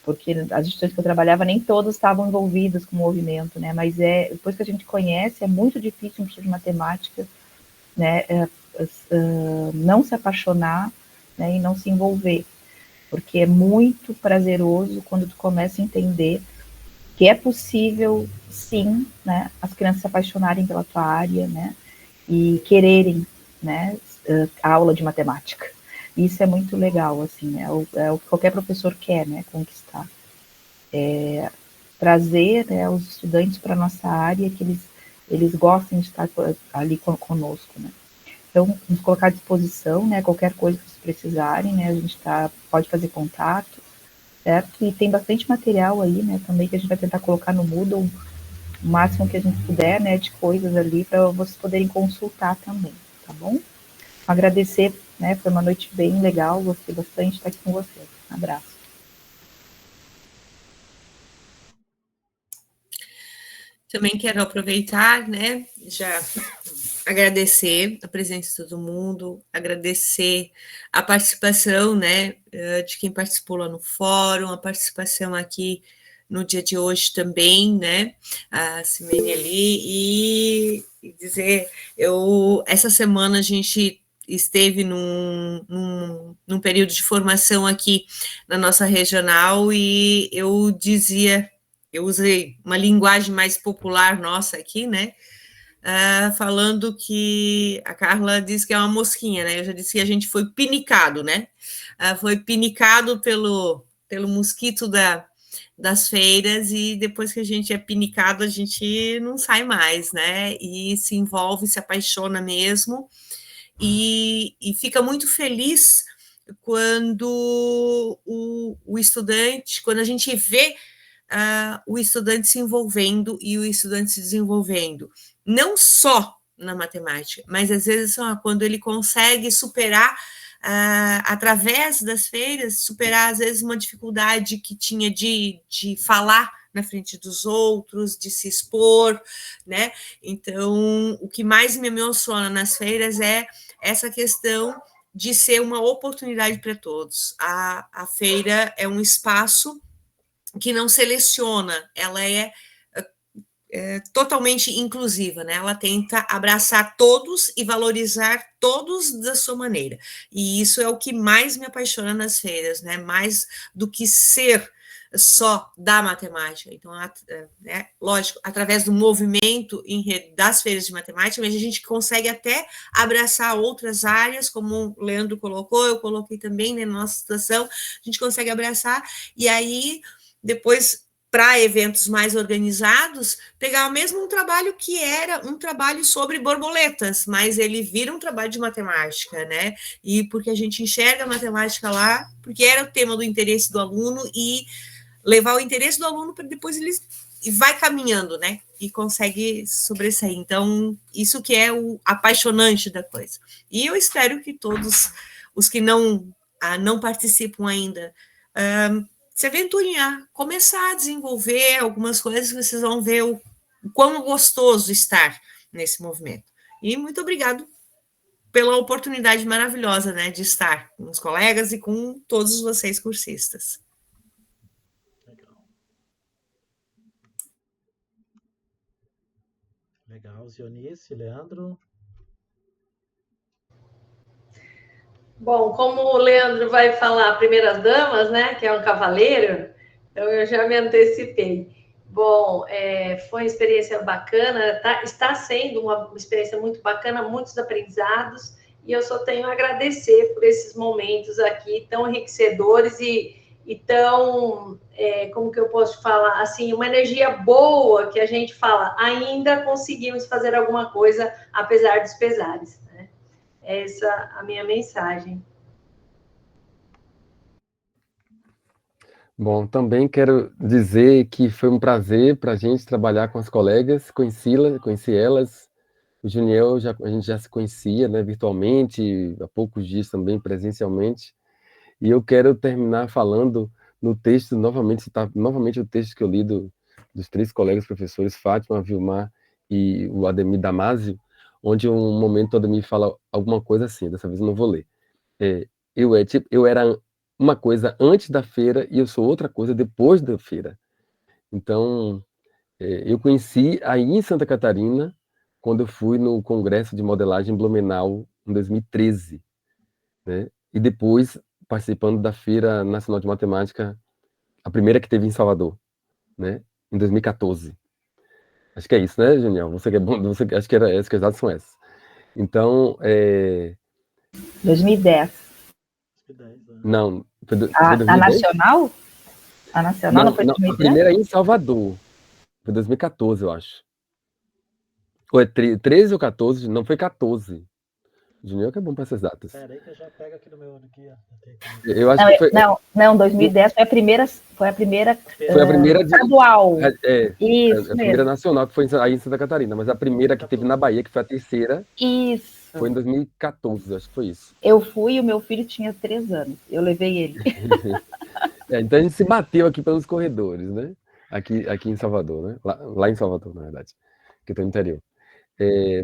porque as instituições que eu trabalhava nem todas estavam envolvidas com o movimento, né, mas depois que a gente conhece, é muito difícil um professor de matemática, né, não se apaixonar, né, e não se envolver, porque é muito prazeroso quando tu começa a entender que é possível, sim, né, as crianças se apaixonarem pela tua área, né, e quererem, né, a aula de matemática. Isso é muito legal, assim, é o que qualquer professor quer, né, conquistar. Trazer, né, os estudantes para a nossa área, que eles gostem de estar ali conosco, né. Então, nos colocar à disposição, né, qualquer coisa que vocês precisarem, né, a gente pode fazer contato, certo? E tem bastante material aí, né, também que a gente vai tentar colocar no Moodle, o máximo que a gente puder, né, de coisas ali para vocês poderem consultar também, tá bom? Agradecer, né, foi uma noite bem legal, gostei bastante de estar aqui com vocês. Um abraço. Também quero aproveitar, né, já agradecer a presença de todo mundo, agradecer a participação, né, de quem participou lá no fórum, a participação aqui no dia de hoje também, né, a Simene ali, e dizer, essa semana a gente esteve num período de formação aqui na nossa regional e eu usei uma linguagem mais popular nossa aqui, né, falando que a Carla disse que é uma mosquinha, né? Eu já disse que a gente foi pinicado, né? Foi pinicado pelo mosquito das feiras e depois que a gente é pinicado, a gente não sai mais, né? E se envolve, se apaixona mesmo e fica muito feliz quando o estudante, quando a gente vê o estudante se envolvendo e o estudante se desenvolvendo, não só na matemática, mas às vezes quando ele consegue superar, através das feiras, superar às vezes uma dificuldade que tinha de falar na frente dos outros, de se expor, né? Então, o que mais me emociona nas feiras é essa questão de ser uma oportunidade para todos. A feira é um espaço que não seleciona, ela é totalmente inclusiva, né? Ela tenta abraçar todos e valorizar todos da sua maneira. E isso é o que mais me apaixona nas feiras, né? Mais do que ser só da matemática. Então, né, lógico, através do movimento das feiras de matemática, mas a gente consegue até abraçar outras áreas, como o Leandro colocou, eu coloquei também, né, na nossa situação, a gente consegue abraçar, e aí, depois, para eventos mais organizados, pegar o mesmo trabalho que era um trabalho sobre borboletas, mas ele vira um trabalho de matemática, né? E porque a gente enxerga a matemática lá, porque era o tema do interesse do aluno, e levar o interesse do aluno para depois ele vai caminhando, né? E consegue sobressair. Então, isso que é o apaixonante da coisa. E eu espero que todos os que não participam ainda se aventurem a começar a desenvolver algumas coisas que vocês vão ver o quão gostoso estar nesse movimento. E muito obrigado pela oportunidade maravilhosa, né, de estar com os colegas e com todos vocês cursistas. Legal. Zionice, Leandro? Bom, como o Leandro vai falar primeiras damas, né, que é um cavaleiro, então eu já me antecipei. Bom, foi uma experiência bacana, está sendo uma experiência muito bacana, muitos aprendizados, e eu só tenho a agradecer por esses momentos aqui tão enriquecedores e tão, como que eu posso falar, assim, uma energia boa que a gente fala, ainda conseguimos fazer alguma coisa, apesar dos pesares, né? Essa é a minha mensagem. Bom, também quero dizer que foi um prazer para a gente trabalhar com as colegas, conheci elas. O Juniel, a gente já se conhecia, né, virtualmente, há poucos dias também presencialmente. E eu quero terminar falando no texto, novamente, citar novamente o texto que eu li dos 3 colegas professores, Fátima, Vilmar e o Ademir Damasio, onde um momento o Ademir fala alguma coisa assim, dessa vez eu não vou ler. Eu era uma coisa antes da feira e eu sou outra coisa depois da feira. Então, eu conheci aí em Santa Catarina, quando eu fui no Congresso de Modelagem Blumenau, em 2013, né? E depois participando da Feira Nacional de Matemática, a primeira que teve em Salvador, né? Em 2014. Acho que é isso, né, Juniel? Você que é bom, acho que as datas são essas. Então, 2010. Não, foi A 2010? nacional? A nacional não foi 2010? A primeira é em Salvador. Foi 2014, eu acho. Ou é 13 ou 14? Não, foi 14. Junior que é bom para essas datas. Peraí que eu já pego aqui no meu aqui. Eu acho que foi... Não, 2010 foi a primeira estadual. Isso, a primeira nacional, que foi aí em Santa Catarina, mas a primeira que teve na Bahia, que foi a terceira, isso. Foi em 2014, acho que foi isso. Eu fui e o meu filho tinha 3 anos. Eu levei ele. Então a gente se bateu aqui pelos corredores, né? Aqui em Salvador, né? Lá em Salvador, na verdade, que eu tô no interior.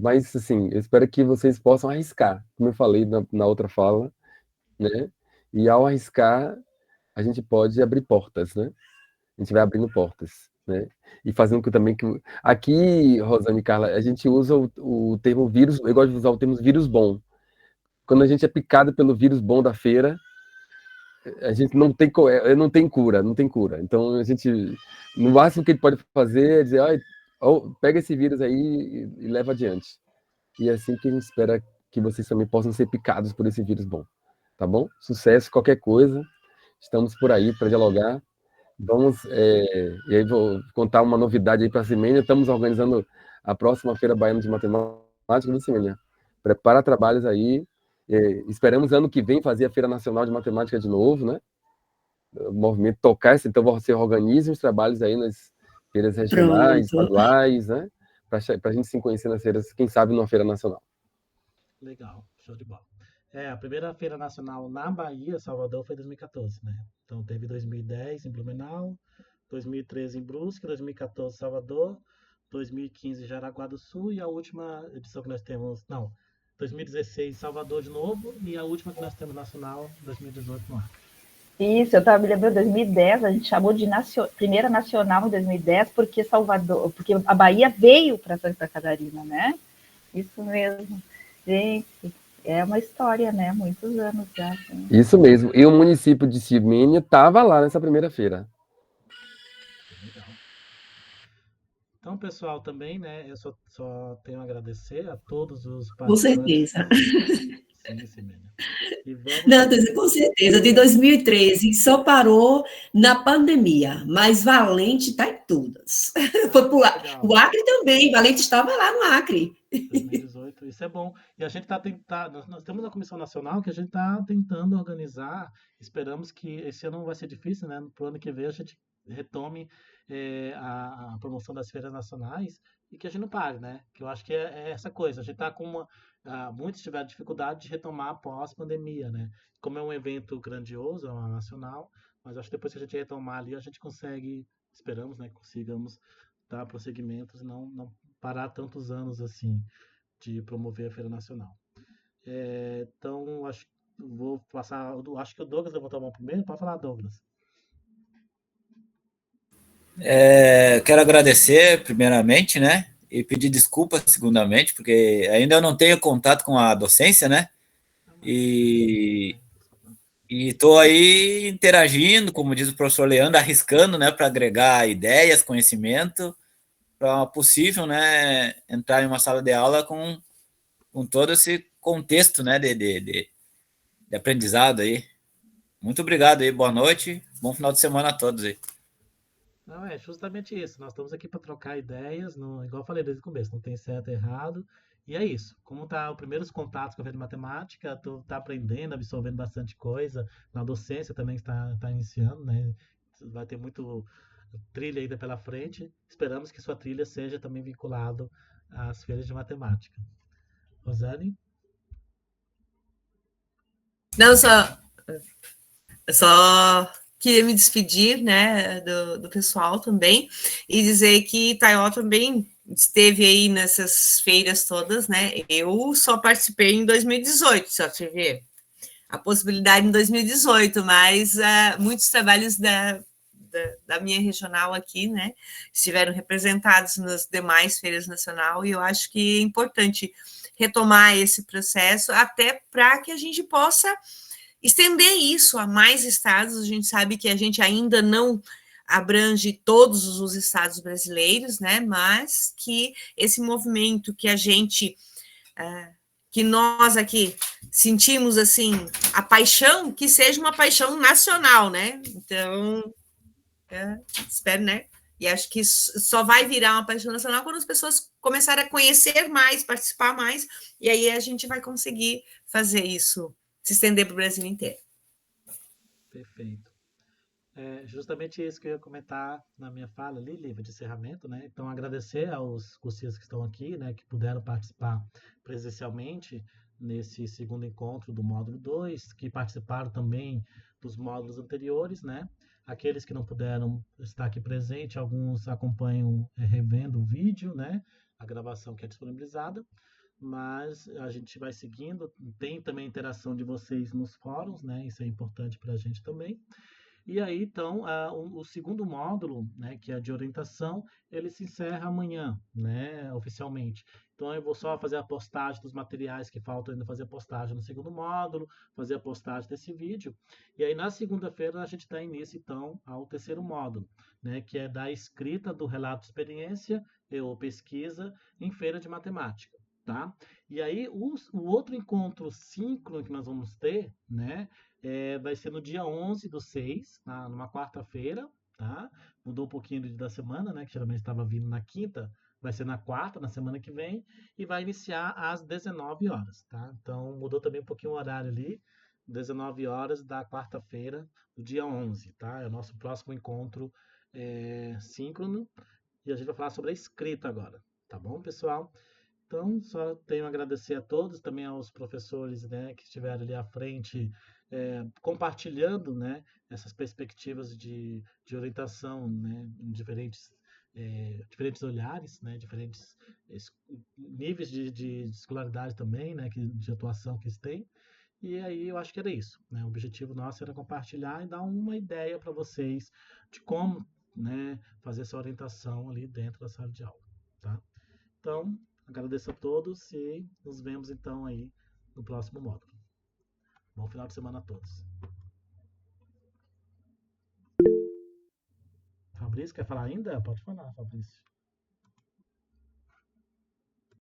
Mas, assim, eu espero que vocês possam arriscar, como eu falei na outra fala, né? E ao arriscar, a gente pode abrir portas, né? A gente vai abrindo portas, né? E fazendo também que... Aqui, Rosane e Carla, a gente usa o termo vírus, eu gosto de usar o termo vírus bom. Quando a gente é picado pelo vírus bom da feira, a gente não tem cura. Então, a gente, no máximo que a gente pode fazer é dizer, pega esse vírus aí e leva adiante. E é assim que a gente espera que vocês também possam ser picados por esse vírus bom. Tá bom? Sucesso, qualquer coisa. Estamos por aí para dialogar. Vamos, e aí vou contar uma novidade aí para a Simênia. Estamos organizando a próxima Feira Baiana de Matemática, viu, Simênia? Prepara trabalhos aí. Esperamos ano que vem fazer a Feira Nacional de Matemática de novo, né? O movimento tocar, então você organiza os trabalhos aí nas feiras regionais, estaduais, né? Para a gente se conhecer nas feiras, quem sabe numa Feira Nacional. Legal, show de bola. A primeira Feira Nacional na Bahia, Salvador, foi em 2014, né? Então teve 2010 em Blumenau, 2013 em Brusque, 2014 em Salvador, 2015 em Jaraguá do Sul e a última edição que nós temos, 2016 em Salvador de novo e a última que nós temos nacional, 2018 no Acre. Isso, eu estava me lembrando, 2010, a gente chamou de primeira nacional em 2010 porque porque a Bahia veio para Santa Catarina, né? Isso mesmo. Gente, é uma história, né? Muitos anos já. Assim. Isso mesmo. E o município de Simênia estava lá nessa primeira feira. Então, pessoal, também, né? Eu só tenho a agradecer a todos os participantes. Com certeza. Sim, Simênia. Não, com certeza. De 2013 só parou na pandemia, mas Valente está em todas. Foi o Acre também, Valente estava lá no Acre. 2018, isso é bom. E a gente está tentando, nós temos uma comissão nacional que a gente está tentando organizar. Esperamos que esse ano não vai ser difícil, né? Para o ano que vem a gente retome a promoção das feiras nacionais e que a gente não pare, né? Que eu acho que é essa coisa. A gente está com muitos tiveram dificuldade de retomar após pandemia, né? Como é um evento grandioso, é uma nacional, mas acho que depois que a gente retomar ali, a gente consegue, esperamos, né? Consigamos dar prosseguimentos e não parar tantos anos assim de promover a Feira Nacional. Então, acho que o Douglas levantou a mão primeiro. Pode falar, Douglas. Quero agradecer, primeiramente, né? e pedir desculpas, segundamente, porque ainda eu não tenho contato com a docência, né? E estou aí interagindo, como diz o professor Leandro, arriscando, né, para agregar ideias, conhecimento, para possível, né, entrar em uma sala de aula com todo esse contexto, né, de aprendizado aí. Muito obrigado aí, boa noite, bom final de semana a todos aí. Não, é justamente isso. Nós estamos aqui para trocar ideias, igual eu falei desde o começo, não tem certo e errado. E é isso. Como tá os primeiros contatos com a matemática, tu tá aprendendo, absorvendo bastante coisa. Na docência também está iniciando, né? Vai ter muito trilha ainda pela frente. Esperamos que sua trilha seja também vinculado às feiras de matemática. Rosane? Não, só queria me despedir, né, do pessoal também e dizer que Taió também esteve aí nessas feiras todas, né? Eu só participei em 2018, só tive a possibilidade em 2018, mas muitos trabalhos da minha regional aqui, né, estiveram representados nas demais feiras nacional e eu acho que é importante retomar esse processo até para que a gente possa estender isso a mais estados. A gente sabe que a gente ainda não abrange todos os estados brasileiros, né? Mas que esse movimento que a gente, que nós aqui sentimos assim, a paixão, que seja uma paixão nacional, né? Então, espero, né? E acho que só vai virar uma paixão nacional quando as pessoas começarem a conhecer mais, participar mais, e aí a gente vai conseguir fazer isso se estender para o Brasil inteiro. Perfeito. É justamente isso que eu ia comentar na minha fala ali, livre de encerramento, né? Então, agradecer aos cursistas que estão aqui, né, que puderam participar presencialmente nesse segundo encontro do módulo 2, que participaram também dos módulos anteriores, né? Aqueles que não puderam estar aqui presente, alguns acompanham revendo o vídeo, né? A gravação que é disponibilizada. Mas a gente vai seguindo, tem também a interação de vocês nos fóruns, né? Isso é importante para a gente também. E aí, então, o segundo módulo, né, que é de orientação, ele se encerra amanhã, né, oficialmente. Então, eu vou só fazer a postagem dos materiais que faltam ainda fazer a postagem no segundo módulo, fazer a postagem desse vídeo. E aí, na segunda-feira, a gente dá início, então, ao terceiro módulo, né, que é da escrita do relato de experiência ou pesquisa em feira de matemática. Tá? E aí, o outro encontro síncrono que nós vamos ter, né, vai ser no dia 11/6, numa quarta-feira, tá? Mudou um pouquinho da semana, né, que geralmente estava vindo na quinta, vai ser na quarta, na semana que vem, e vai iniciar às 19 horas, tá? Então, mudou também um pouquinho o horário ali, 19 horas da quarta-feira, do dia 11, tá? É o nosso próximo encontro síncrono, e a gente vai falar sobre a escrita agora, tá bom, pessoal? Então, só tenho a agradecer a todos, também aos professores, né, que estiveram ali à frente, compartilhando, né, essas perspectivas de orientação, né, em diferentes olhares, né, diferentes níveis de escolaridade também, né, de atuação que eles têm. E aí eu acho que era isso, né? O objetivo nosso era compartilhar e dar uma ideia para vocês de como, né, fazer essa orientação ali dentro da sala de aula, tá? Então, agradeço a todos e nos vemos então aí no próximo módulo. Bom final de semana a todos. Fabrício, quer falar ainda? Pode falar, Fabrício.